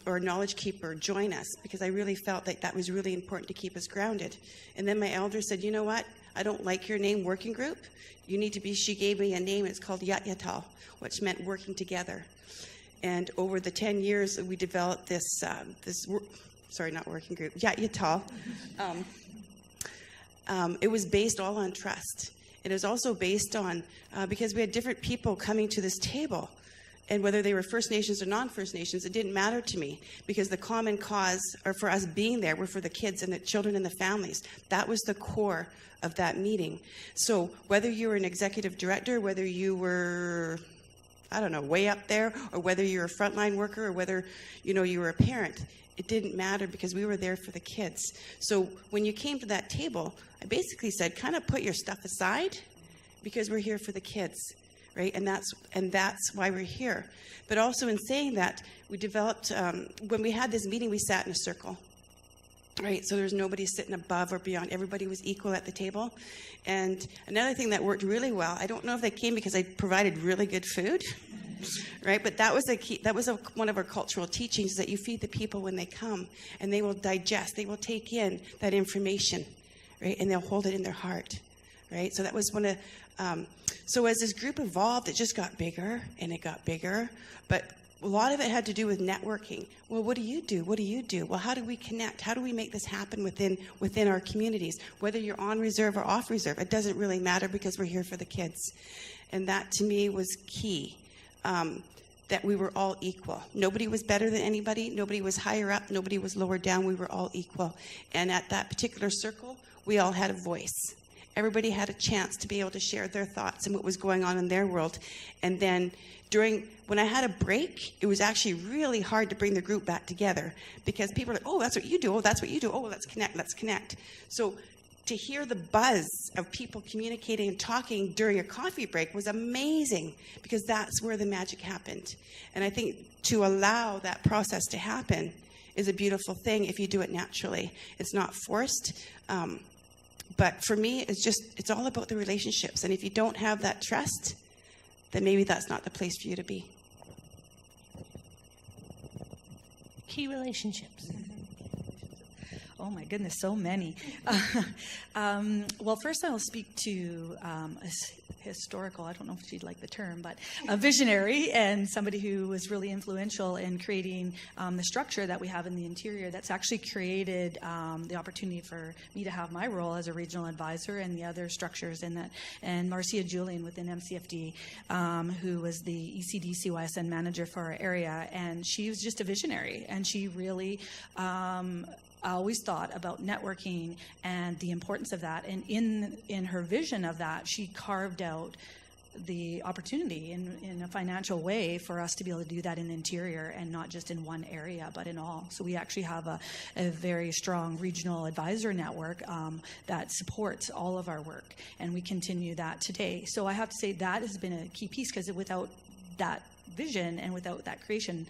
or a knowledge keeper join us, because I really felt like that was really important to keep us grounded. And then my elder said, you know what? I don't like your name, working group. You need to be, she gave me a name, it's called Yat-Yatal, which meant working together. And over the 10 years, we developed this, not working group, Yat-Yatal. It was based all on trust. It was also based on, because we had different people coming to this table, and whether they were First Nations or non-First Nations, it didn't matter to me, because the common cause, or for us being there, were for the kids and the children and the families. That was the core of that meeting. So whether you were an executive director, whether you were, I don't know, way up there, or whether you're a frontline worker, or whether, you were a parent, it didn't matter, because we were there for the kids. So when you came to that table, I basically said, kind of put your stuff aside, because we're here for the kids. Right? And that's why we're here. But also in saying that, we developed, when we had this meeting, we sat in a circle. Right? So there's nobody sitting above or beyond. Everybody was equal at the table. And another thing that worked really well, I don't know if they came because I provided really good food, right? But that was a key. That was one of our cultural teachings, that you feed the people when they come, and they will digest, they will take in that information, right? And they'll hold it in their heart, right? So that was one of, so as this group evolved, it just got bigger and it got bigger. But a lot of it had to do with networking. Well, what do you do? What do you do? Well, how do we connect? How do we make this happen within our communities? Whether you're on reserve or off reserve, it doesn't really matter, because we're here for the kids. And that to me was key, that we were all equal. Nobody was better than anybody. Nobody was higher up. Nobody was lower down. We were all equal. And at that particular circle, we all had a voice. Everybody had a chance to be able to share their thoughts and what was going on in their world. And then when I had a break, it was actually really hard to bring the group back together, because people were like, oh, that's what you do. Oh, that's what you do. Oh, let's connect. So to hear the buzz of people communicating and talking during a coffee break was amazing, because that's where the magic happened. And I think to allow that process to happen is a beautiful thing if you do it naturally. It's not forced. But for me, it's all about the relationships. And if you don't have that trust, then maybe that's not the place for you to be. Key relationships. Oh my goodness, so many. Well, first I'll speak to a historical, I don't know if she'd like the term, but a visionary and somebody who was really influential in creating the structure that we have in the interior that's actually created the opportunity for me to have my role as a regional advisor and the other structures in that. And Marcia Julian within MCFD, who was the ECDCYSN manager for our area, and she was just a visionary, and she really I always thought about networking and the importance of that. And in her vision of that, she carved out the opportunity in a financial way for us to be able to do that in the interior, and not just in one area, but in all. So we actually have a very strong regional advisor network that supports all of our work, and we continue that today. So I have to say that has been a key piece, because without that vision and without that creation,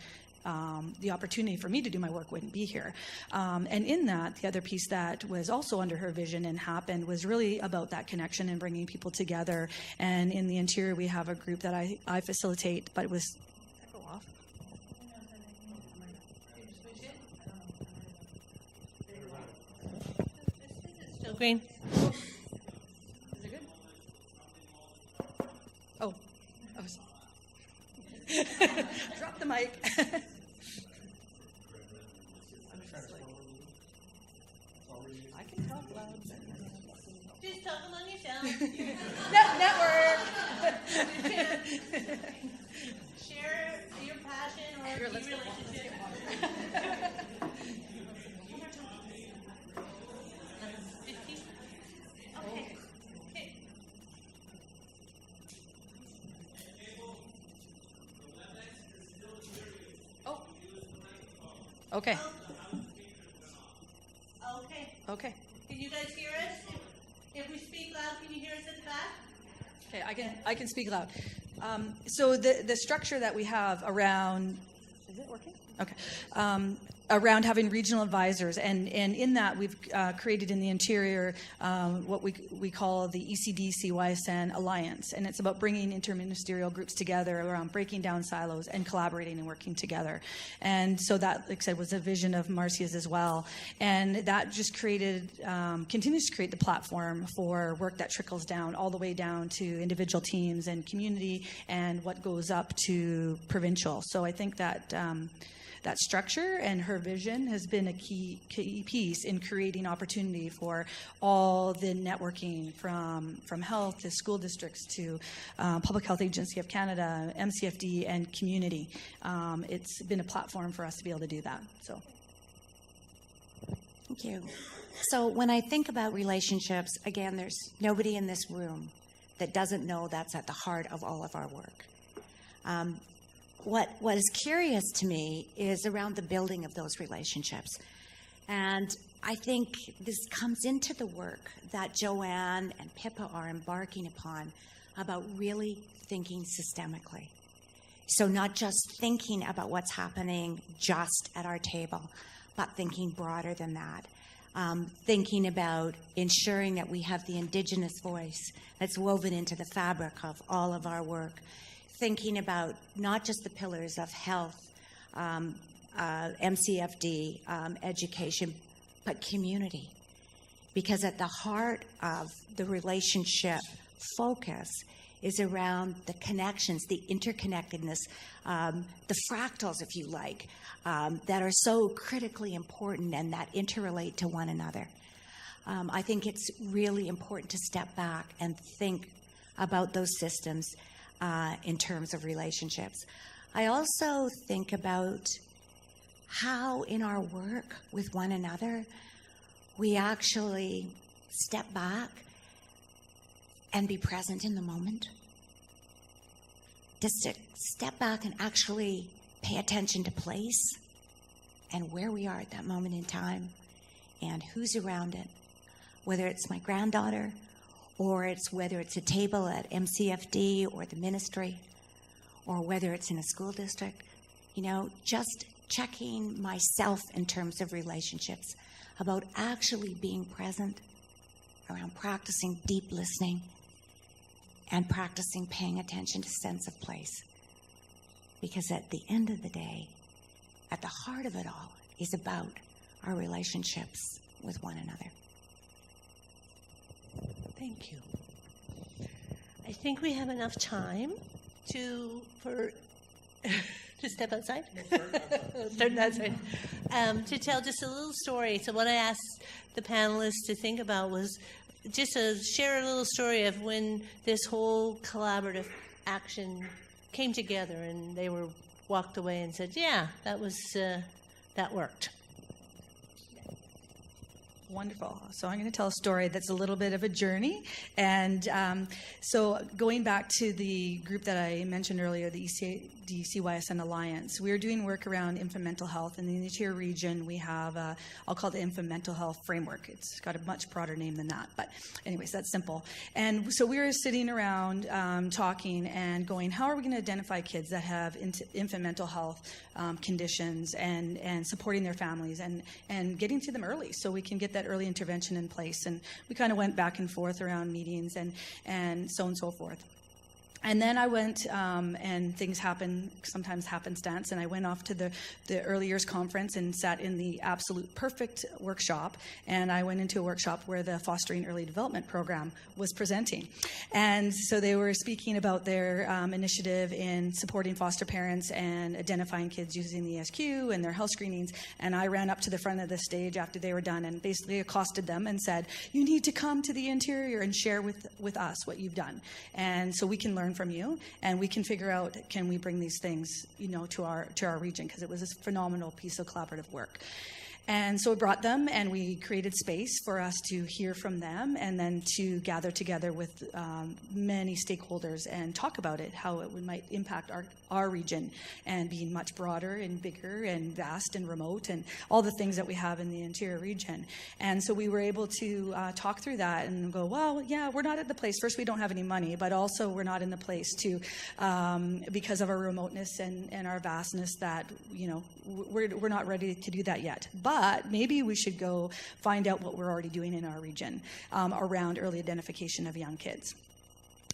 the opportunity for me to do my work wouldn't be here. And in that, the other piece that was also under her vision and happened was really about that connection and bringing people together. And in the interior, we have a group that I facilitate, but it was... Go off. It's still green. Is it good? Oh. Drop the mic. I can talk loud. Just talk among yourselves. Network. Share your passion or your relationship. Okay. Okay. Okay. Can you guys hear us? If we speak loud, can you hear us at the back? Okay, I can speak loud. So the structure that we have around, is it working? Okay. Around having regional advisors, and in that we've created in the interior what we call the ECD-CYSN Alliance, and it's about bringing interministerial groups together around breaking down silos and collaborating and working together. And so that, like I said, was a vision of Marcia's as well, and that just created, continues to create the platform for work that trickles down all the way down to individual teams and community, and what goes up to provincial. So I think that that structure and her vision has been a key piece in creating opportunity for all the networking from health to school districts to Public Health Agency of Canada, MCFD, and community. It's been a platform for us to be able to do that. So, thank you. So when I think about relationships, again, there's nobody in this room that doesn't know that's at the heart of all of our work. What is curious to me is around the building of those relationships. And I think this comes into the work that Joanne and Pippa are embarking upon about really thinking systemically. So not just thinking about what's happening just at our table, but thinking broader than that. Thinking about ensuring that we have the Indigenous voice that's woven into the fabric of all of our work. Thinking about not just the pillars of health, MCFD, education, but community. Because at the heart of the relationship focus is around the connections, the interconnectedness, the fractals, if you like, that are so critically important and that interrelate to one another. I think it's really important to step back and think about those systems in terms of relationships. I also think about how in our work with one another, we actually step back and be present in the moment. Just to step back and actually pay attention to place and where we are at that moment in time and who's around it, whether it's my granddaughter, or whether it's a table at MCFD or the ministry, or whether it's in a school district, just checking myself in terms of relationships, about actually being present, around practicing deep listening, and practicing paying attention to sense of place. Because at the end of the day, at the heart of it all, is about our relationships with one another. Thank you. I think we have enough time to step outside. Turn outside. To tell just a little story. So what I asked the panelists to think about was just to share a little story of when this whole collaborative action came together, and they walked away and said, "Yeah, that worked." Wonderful. So I'm going to tell a story that's a little bit of a journey. And so going back to the group that I mentioned earlier, the ECD-CYSN Alliance, we're doing work around infant mental health. In the interior region, we have, I'll call it the infant mental health framework. It's got a much broader name than that. But anyways, that's simple. And so we were sitting around talking and going, how are we going to identify kids that have infant mental health conditions and supporting their families and getting to them early so we can get that early intervention in place. And we kind of went back and forth around meetings and so on and so forth. And then I went, and things happen, sometimes happenstance, and I went off to the early years conference and sat in the absolute perfect workshop. And I went into a workshop where the Fostering Early Development Program was presenting. And so they were speaking about their initiative in supporting foster parents and identifying kids using the ESQ and their health screenings. And I ran up to the front of the stage after they were done and basically accosted them and said, "You need to come to the interior and share with us what you've done. And so we can learn from you, and we can figure out, can we bring these things, to our region?" Because it was a phenomenal piece of collaborative work. And so we brought them, and we created space for us to hear from them, and then to gather together with many stakeholders and talk about it, how it might impact our region, and being much broader and bigger and vast and remote, and all the things that we have in the interior region. And so we were able to talk through that and go, well, yeah, we're not at the place. First, we don't have any money, but also we're not in the place to, because of our remoteness and our vastness, that, you know, we're not ready to do that yet. But maybe we should go find out what we're already doing in our region around early identification of young kids.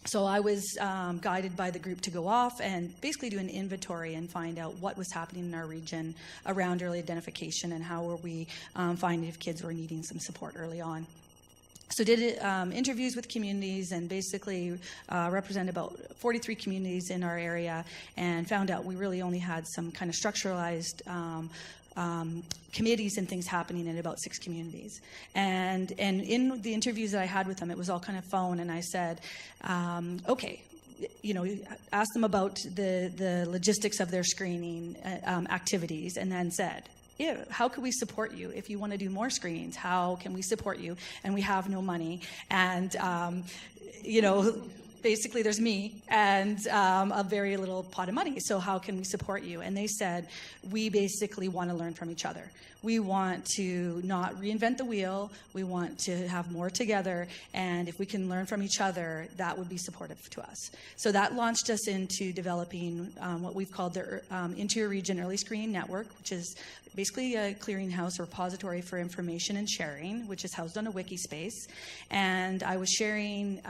So I was guided by the group to go off and basically do an inventory and find out what was happening in our region around early identification, and how were we finding if kids were needing some support early on. So did interviews with communities, and basically represented about 43 communities in our area, and found out we really only had some kind of structuralized committees and things happening in about 6 communities. And in the interviews that I had with them, it was all kind of phone, and I said, okay, you know, asked them about the logistics of their screening activities, and then said, yeah, how could we support you if you want to do more screenings? How can we support you? And we have no money. And, you know, basically there's me and a very little pot of money. So how can we support you? And they said, we basically want to learn from each other. We want to not reinvent the wheel. We want to have more together. And if we can learn from each other, that would be supportive to us. So that launched us into developing what we've called the Interior Region Early Screening Network, which is basically a clearinghouse or repository for information and sharing, which is housed on a wiki space. And I was sharing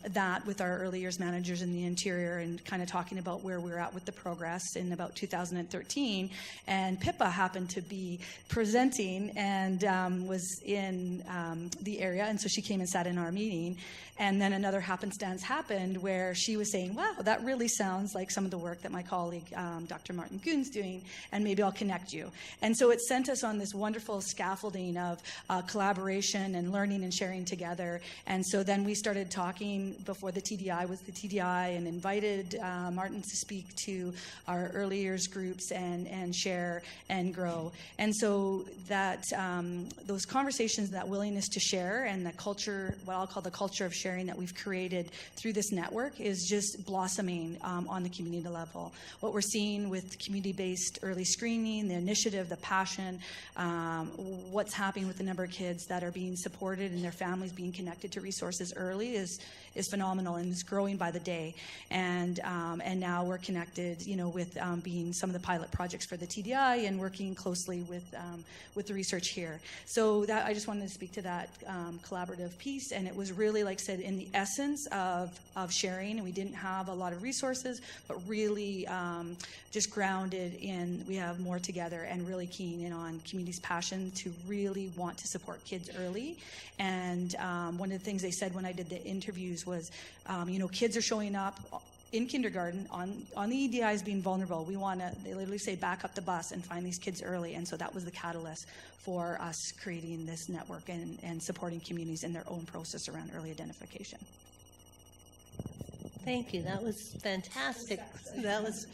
that with our early years managers in the interior, and kind of talking about where we were at with the progress in about 2013. And Pippa happened to be presenting and was in the area, and so she came and sat in our meeting. And then another happenstance happened where she was saying, wow, that really sounds like some of the work that my colleague, Dr. Martin Goon's doing, and maybe I'll connect you. And so it sent us on this wonderful scaffolding of collaboration and learning and sharing together. And so then we started talking before the TDI was the TDI, and invited Martin to speak to our early years groups and share and grow. And so that those conversations, that willingness to share, and the culture, what I'll call the culture of sharing that we've created through this network, is just blossoming on the community level. What we're seeing with community-based early screening, the initiative, the passion, what's happening with the number of kids that are being supported and their families being connected to resources early is phenomenal, and is growing by the day. And now we're connected, you know, with being some of the pilot projects for the TDI, and working closely with the research here. So that I just wanted to speak to that collaborative piece, and it was really, like I said, in the essence of sharing. And we didn't have a lot of resources, but really just grounded in, we have more together, and really keen in on community's passion to really want to support kids early. And one of the things they said when I did the interviews was, you know, kids are showing up in kindergarten on the EDIs being vulnerable. We want to, they literally say, back up the bus and find these kids early. And so that was the catalyst for us creating this network and supporting communities in their own process around early identification. Thank you. That was fantastic. That was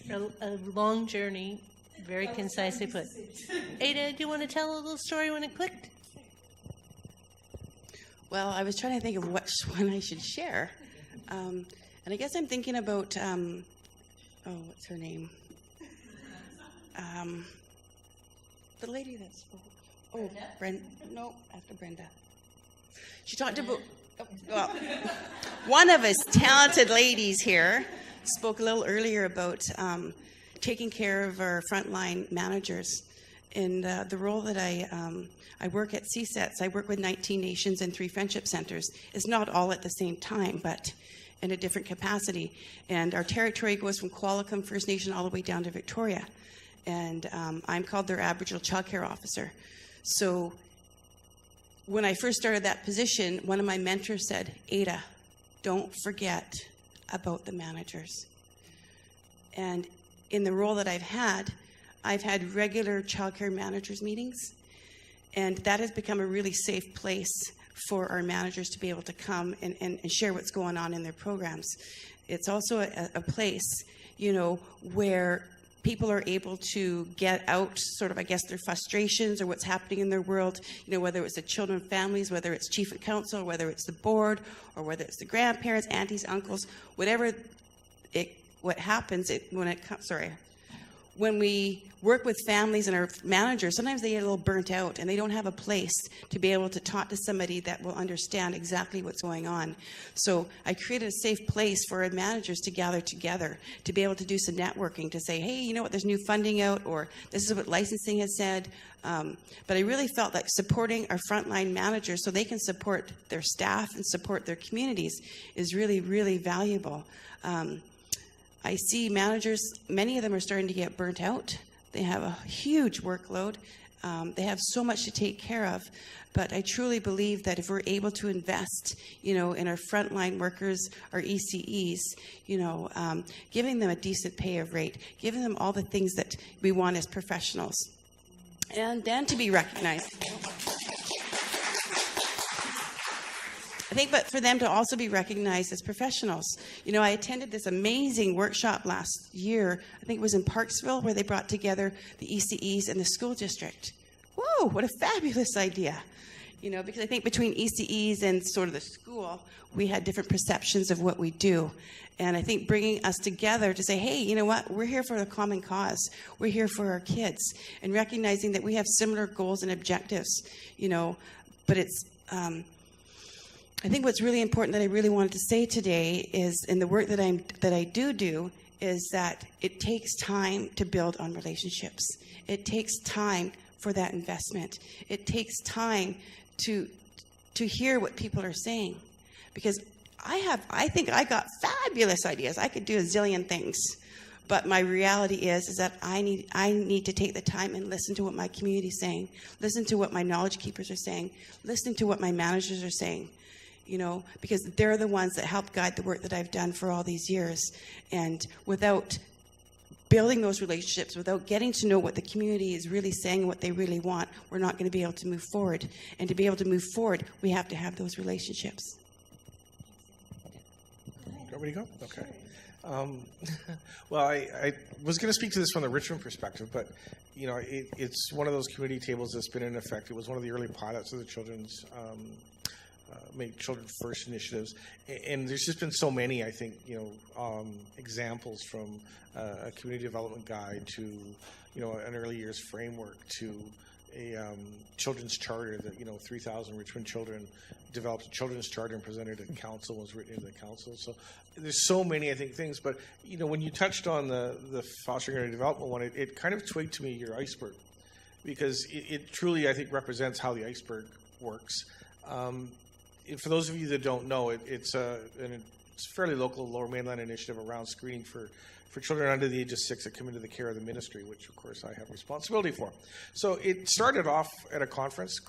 a long journey, very concisely put. Ada, do you want to tell a little story when it clicked? Well, I was trying to think of which one I should share. And I guess I'm thinking about, what's her name? The lady that spoke. Oh, Brenda. No, after Brenda. She talked about, well, one of us talented ladies here spoke a little earlier about taking care of our frontline managers. And the role that I work at CSETs, I work with 19 nations and 3 friendship centers. It's not all at the same time, but in a different capacity. And our territory goes from Qualicum First Nation all the way down to Victoria. And I'm called their Aboriginal Child Care Officer. So when I first started that position, one of my mentors said, Ada, don't forget about the managers. And in the role that I've had regular child care managers meetings, and that has become a really safe place for our managers to be able to come and share what's going on in their programs. It's also a place, you know, where people are able to get out sort of, I guess, their frustrations or what's happening in their world, whether it's the children, families, whether it's chief of council, whether it's the board, or whether it's the grandparents, aunties, uncles, whatever what happens when we work with families and our managers, sometimes they get a little burnt out and they don't have a place to be able to talk to somebody that will understand exactly what's going on. So I created a safe place for our managers to gather together, to be able to do some networking, to say, hey, you know what, there's new funding out, or this is what licensing has said. But I really felt like supporting our frontline managers so they can support their staff and support their communities is really, really valuable. I see managers, many of them are starting to get burnt out. They have a huge workload. They have so much to take care of. But I truly believe that if we're able to invest, in our frontline workers, our ECEs, giving them a decent pay of rate, giving them all the things that we want as professionals, and then to be recognized. I think, but for them to also be recognized as professionals. I attended this amazing workshop last year. I think it was in Parksville, where they brought together the ECEs and the school district. Whoa, what a fabulous idea. Because I think between ECEs and sort of the school, we had different perceptions of what we do. And I think bringing us together to say, hey, you know what, we're here for the common cause. We're here for our kids. And recognizing that we have similar goals and objectives, but it's... I think what's really important that I really wanted to say today is, in the work that I do, is that it takes time to build on relationships. It takes time for that investment. It takes time to hear what people are saying, because I think I got fabulous ideas. I could do a zillion things, but my reality is that I need to take the time and listen to what my community is saying, listen to what my knowledge keepers are saying, listen to what my managers are saying. Because they're the ones that help guide the work that I've done for all these years. And without building those relationships, without getting to know what the community is really saying, what they really want, we're not going to be able to move forward. And to be able to move forward, we have to have those relationships. Want me to go? Okay. Well, I was going to speak to this from the Richmond perspective, but it's one of those community tables that's been in effect. It was one of the early pilots of the children's Make Children First initiatives, and there's just been so many, I think, examples from a community development guide to, an early years framework to a children's charter that, 3,000 Richmond children developed a children's charter and presented at council, was written into the council. So there's so many, I think, things. But, when you touched on the fostering and development one, it kind of twigged to me your iceberg, because it truly, I think, represents how the iceberg works. For those of you that don't know, it's a fairly local Lower Mainland initiative around screening for children under the age of 6 that come into the care of the ministry, which, of course, I have responsibility for. So it started off at a conference.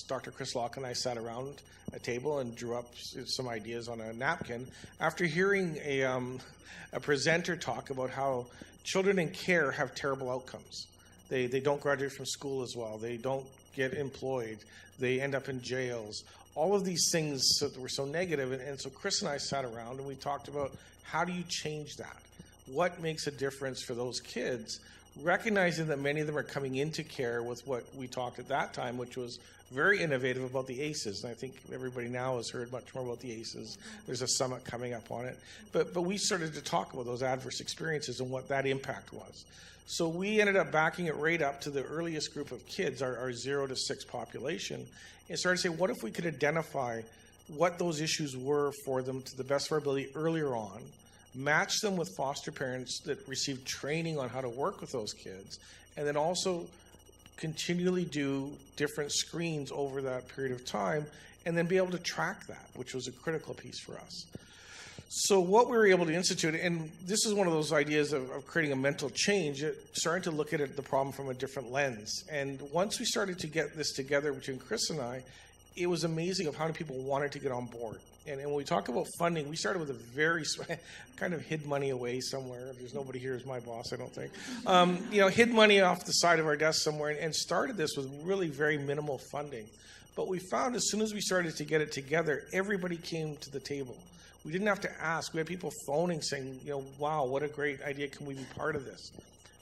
Dr. Chris Locke and I sat around a table and drew up some ideas on a napkin after hearing a presenter talk about how children in care have terrible outcomes. They don't graduate from school as well. They don't get employed. They end up in jails. All of these things that were so negative. And so Chris and I sat around and we talked about, how do you change that? What makes a difference for those kids, recognizing that many of them are coming into care with what we talked at that time, which was very innovative about the ACEs. And I think everybody now has heard much more about the ACEs. There's a summit coming up on it. But we started to talk about those adverse experiences and what that impact was. So we ended up backing it right up to the earliest group of kids, our 0 to 6 population, and started to say, what if we could identify what those issues were for them to the best of our ability earlier on, match them with foster parents that received training on how to work with those kids, and then also continually do different screens over that period of time, and then be able to track that, which was a critical piece for us. So what we were able to institute, and this is one of those ideas of creating a mental change, starting to look at the problem from a different lens. And once we started to get this together between Chris and I, it was amazing of how many people wanted to get on board. And when we talk about funding, we started with a very kind of hid money away somewhere. There's nobody here who's my boss, I don't think. Hid money off the side of our desk somewhere and started this with really very minimal funding. But we found as soon as we started to get it together, everybody came to the table. We didn't have to ask. We had people phoning saying, wow, what a great idea. Can we be part of this?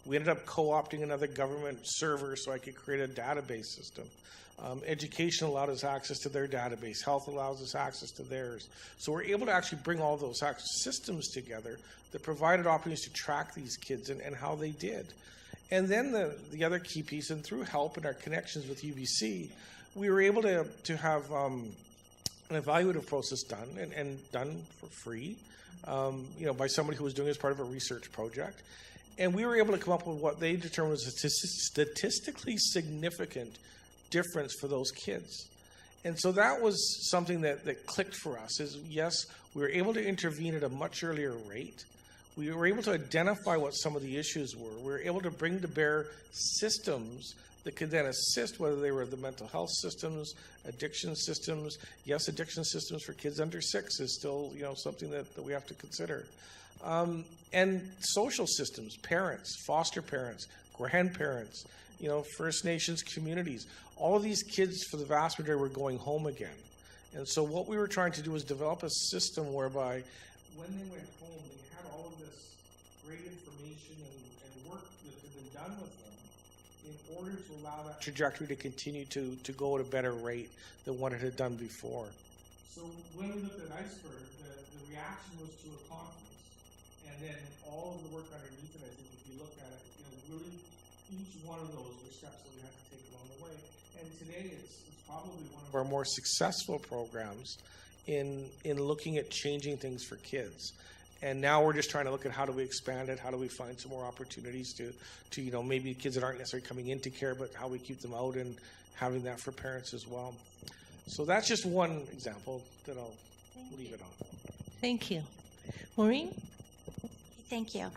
We ended up co-opting another government server so I could create a database system. Education allowed us access to their database. Health allows us access to theirs. So we're able to actually bring all those systems together that provided opportunities to track these kids and how they did. And then the other key piece, and through help and our connections with UBC, we were able to have an evaluative process done and done for free, by somebody who was doing it as part of a research project. And we were able to come up with what they determined was a statistically significant difference for those kids. And so that was something that clicked for us, is yes, we were able to intervene at a much earlier rate. We were able to identify what some of the issues were. We were able to bring to bear systems that could then assist, whether they were the mental health systems, addiction systems. Yes, addiction systems for kids under 6 is still, something that we have to consider. And social systems, parents, foster parents, grandparents, First Nations communities. All of these kids, for the vast majority, were going home again. And so what we were trying to do was develop a system whereby when they went home, they had all of this great information and work that had been done with them in order to allow that trajectory to continue to go at a better rate than what it had done before. So when we looked at Iceberg, the reaction was to a conference. And then all of the work underneath it, I think if you look at it, really each one of those were steps that we had to take along the way. And today it's probably one of our more successful programs in looking at changing things for kids. And now we're just trying to look at how do we expand it, how do we find some more opportunities to maybe kids that aren't necessarily coming into care, but how we keep them out and having that for parents as well. So that's just one example that I'll leave it on. Thank you. Maureen? Thank you.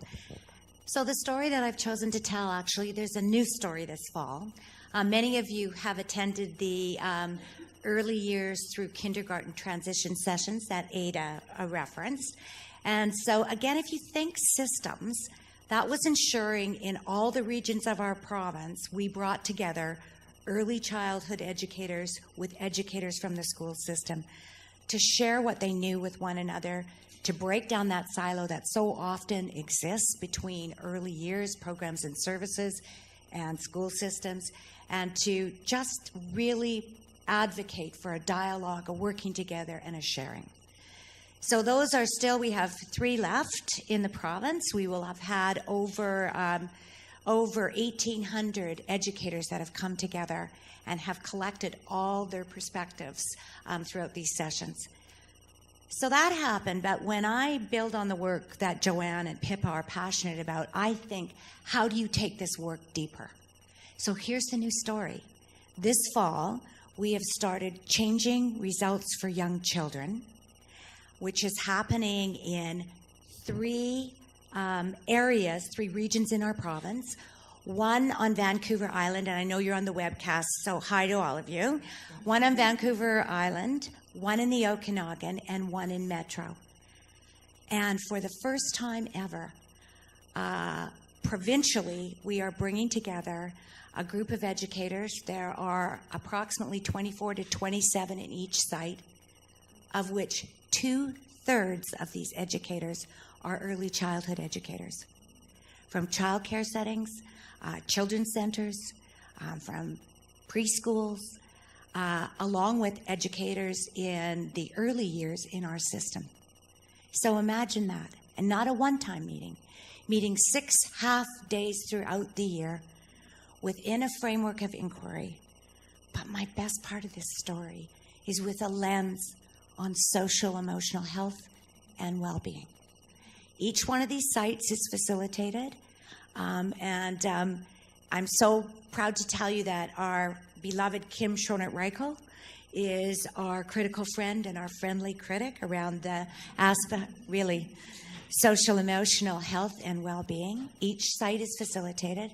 So the story that I've chosen to tell, actually, there's a new story this fall. Many of you have attended the early years through kindergarten transition sessions that Ada referenced. And so, again, if you think systems, that was ensuring in all the regions of our province, we brought together early childhood educators with educators from the school system to share what they knew with one another, to break down that silo that so often exists between early years programs and services and school systems, and to just really advocate for a dialogue, a working together, and a sharing. So those are still, we have 3 left in the province. We will have had over 1,800 educators that have come together and have collected all their perspectives throughout these sessions. So that happened, but when I build on the work that Joanne and Pippa are passionate about, I think, how do you take this work deeper? So here's the new story. This fall, we have started Changing Results for Young Children, which is happening in 3 areas, 3 regions in our province. One on Vancouver Island, and I know you're on the webcast, so hi to all of you. One on Vancouver Island, one in the Okanagan, and one in Metro. And for the first time ever, provincially, we are bringing together a group of educators. There are approximately 24 to 27 in each site, of which 2/3 of these educators are early childhood educators. From childcare settings, children's centers, from preschools, along with educators in the early years in our system. So imagine that, and not a one-time meeting 6 half days throughout the year within a framework of inquiry. But my best part of this story is with a lens on social emotional health and well-being. Each one of these sites is facilitated, and I'm so proud to tell you that our beloved Kim Schroeder is our critical friend and our friendly critic around the aspect, really, social emotional health and well-being. Each site is facilitated.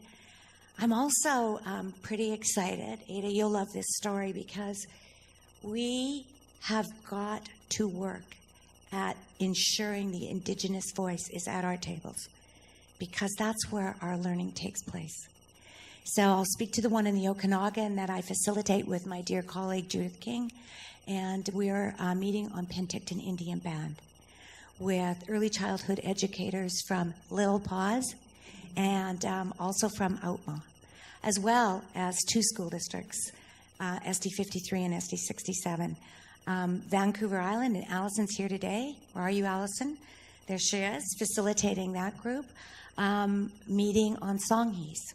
I'm also pretty excited. Ada, you'll love this story because we have got to work at ensuring the Indigenous voice is at our tables, because that's where our learning takes place. So I'll speak to the one in the Okanagan that I facilitate with my dear colleague Judith King, and we're meeting on Penticton Indian Band with early childhood educators from Little Paws and also from Outma, as well as 2 school districts, SD 53 and SD 67. Vancouver Island, and Allison's here today. Where are you, Allison? There she is, facilitating that group, meeting on Songhees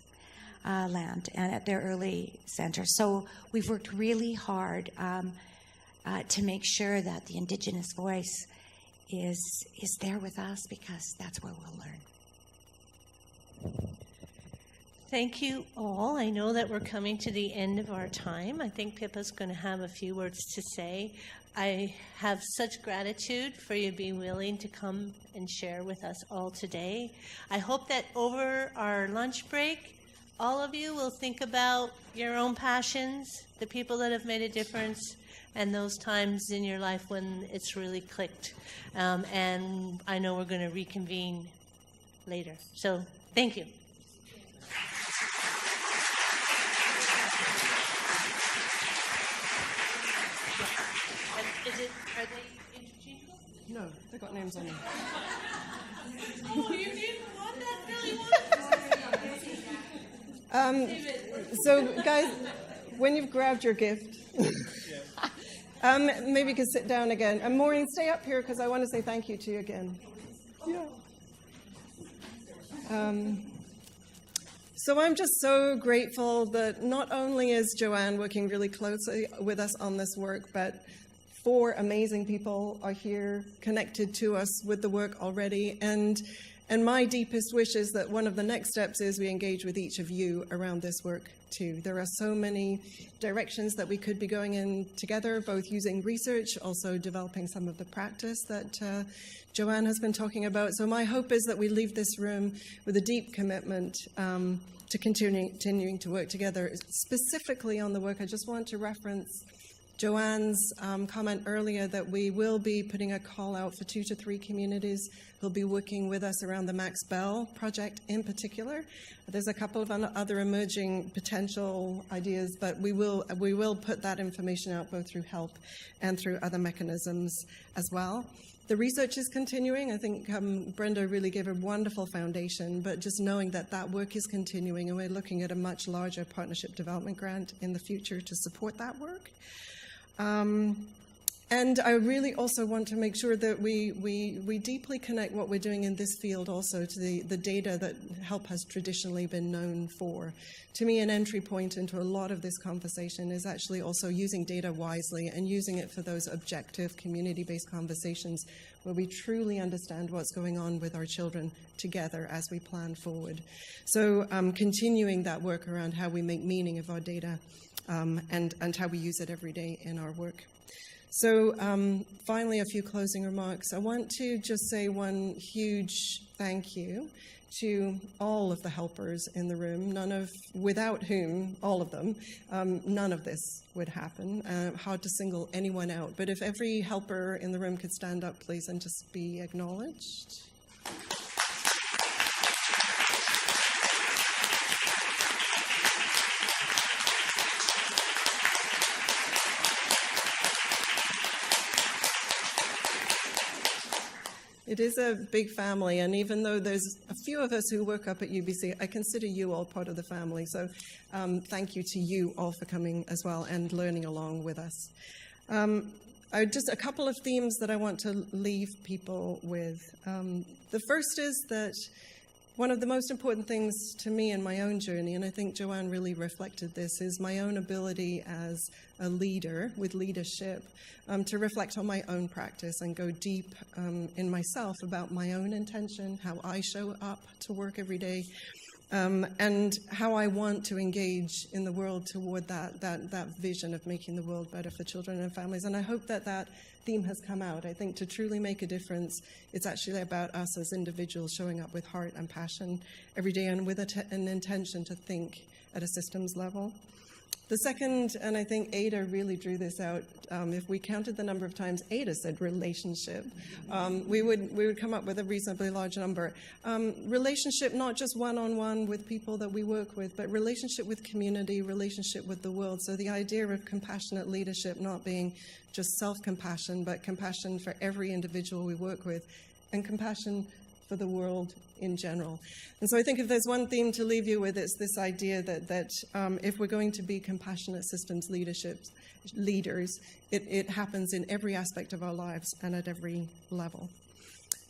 land and at their early center. So we've worked really hard to make sure that the Indigenous voice is there with us, because that's where we'll learn. Thank you all. I know that we're coming to the end of our time. I think Pippa's going to have a few words to say. I have such gratitude for you being willing to come and share with us all today. I hope that over our lunch break, all of you will think about your own passions, the people that have made a difference, and those times in your life when it's really clicked. And I know we're going to reconvene later. So thank you. Are they interchangeable? No, they've got names on them. Oh, you didn't want that really one? So, guys, when you've grabbed your gift, maybe you could sit down again. And Maureen, stay up here because I want to say thank you to you again. Yeah. So I'm just so grateful that not only is Joanne working really closely with us on this work, but 4 amazing people are here connected to us with the work already. And my deepest wish is that one of the next steps is we engage with each of you around this work too. There are so many directions that we could be going in together, both using research, also developing some of the practice that Joanne has been talking about. So my hope is that we leave this room with a deep commitment to continuing to work together. Specifically on the work, I just want to reference Joanne's comment earlier that we will be putting a call out for 2 to 3 communities who'll be working with us around the Max Bell project in particular. There's a couple of other emerging potential ideas, but we will put that information out both through help and through other mechanisms as well. The research is continuing. I think Brenda really gave a wonderful foundation, but just knowing that that work is continuing, and we're looking at a much larger partnership development grant in the future to support that work. And I really also want to make sure that we deeply connect what we're doing in this field also to the data that HELP has traditionally been known for. To me, an entry point into a lot of this conversation is actually also using data wisely and using it for those objective, community-based conversations where we truly understand what's going on with our children together as we plan forward. So continuing that work around how we make meaning of our data and how we use it every day in our work. So finally, a few closing remarks. I want to just say one huge thank you to all of the helpers in the room, without whom, all of them, none of this would happen. Hard to single anyone out. But if every helper in the room could stand up, please, and just be acknowledged. It is a big family, and even though there's a few of us who work up at UBC, I consider you all part of the family. So thank you to you all for coming as well and learning along with us. Just a couple of themes that I want to leave people with. The first is that one of the most important things to me in my own journey, and I think Joanne really reflected this, is my own ability as a leader with leadership to reflect on my own practice and go deep in myself about my own intention, how I show up to work every day, and how I want to engage in the world toward that vision of making the world better for children and families. And I hope that theme has come out. I think to truly make a difference, it's actually about us as individuals showing up with heart and passion every day and with an intention to think at a systems level. The second, and I think Ada really drew this out, if we counted the number of times Ada said relationship, we would come up with a reasonably large number. Relationship, not just one-on-one with people that we work with, but relationship with community, relationship with the world. So the idea of compassionate leadership not being just self-compassion, but compassion for every individual we work with, and compassion for the world in general. And so I think if there's one theme to leave you with, it's this idea that if we're going to be compassionate systems leaders, it happens in every aspect of our lives and at every level.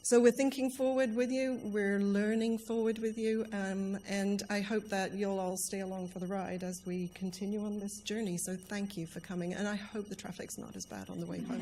So we're thinking forward with you, we're learning forward with you, and I hope that you'll all stay along for the ride as we continue on this journey. So thank you for coming, and I hope the traffic's not as bad on the way home.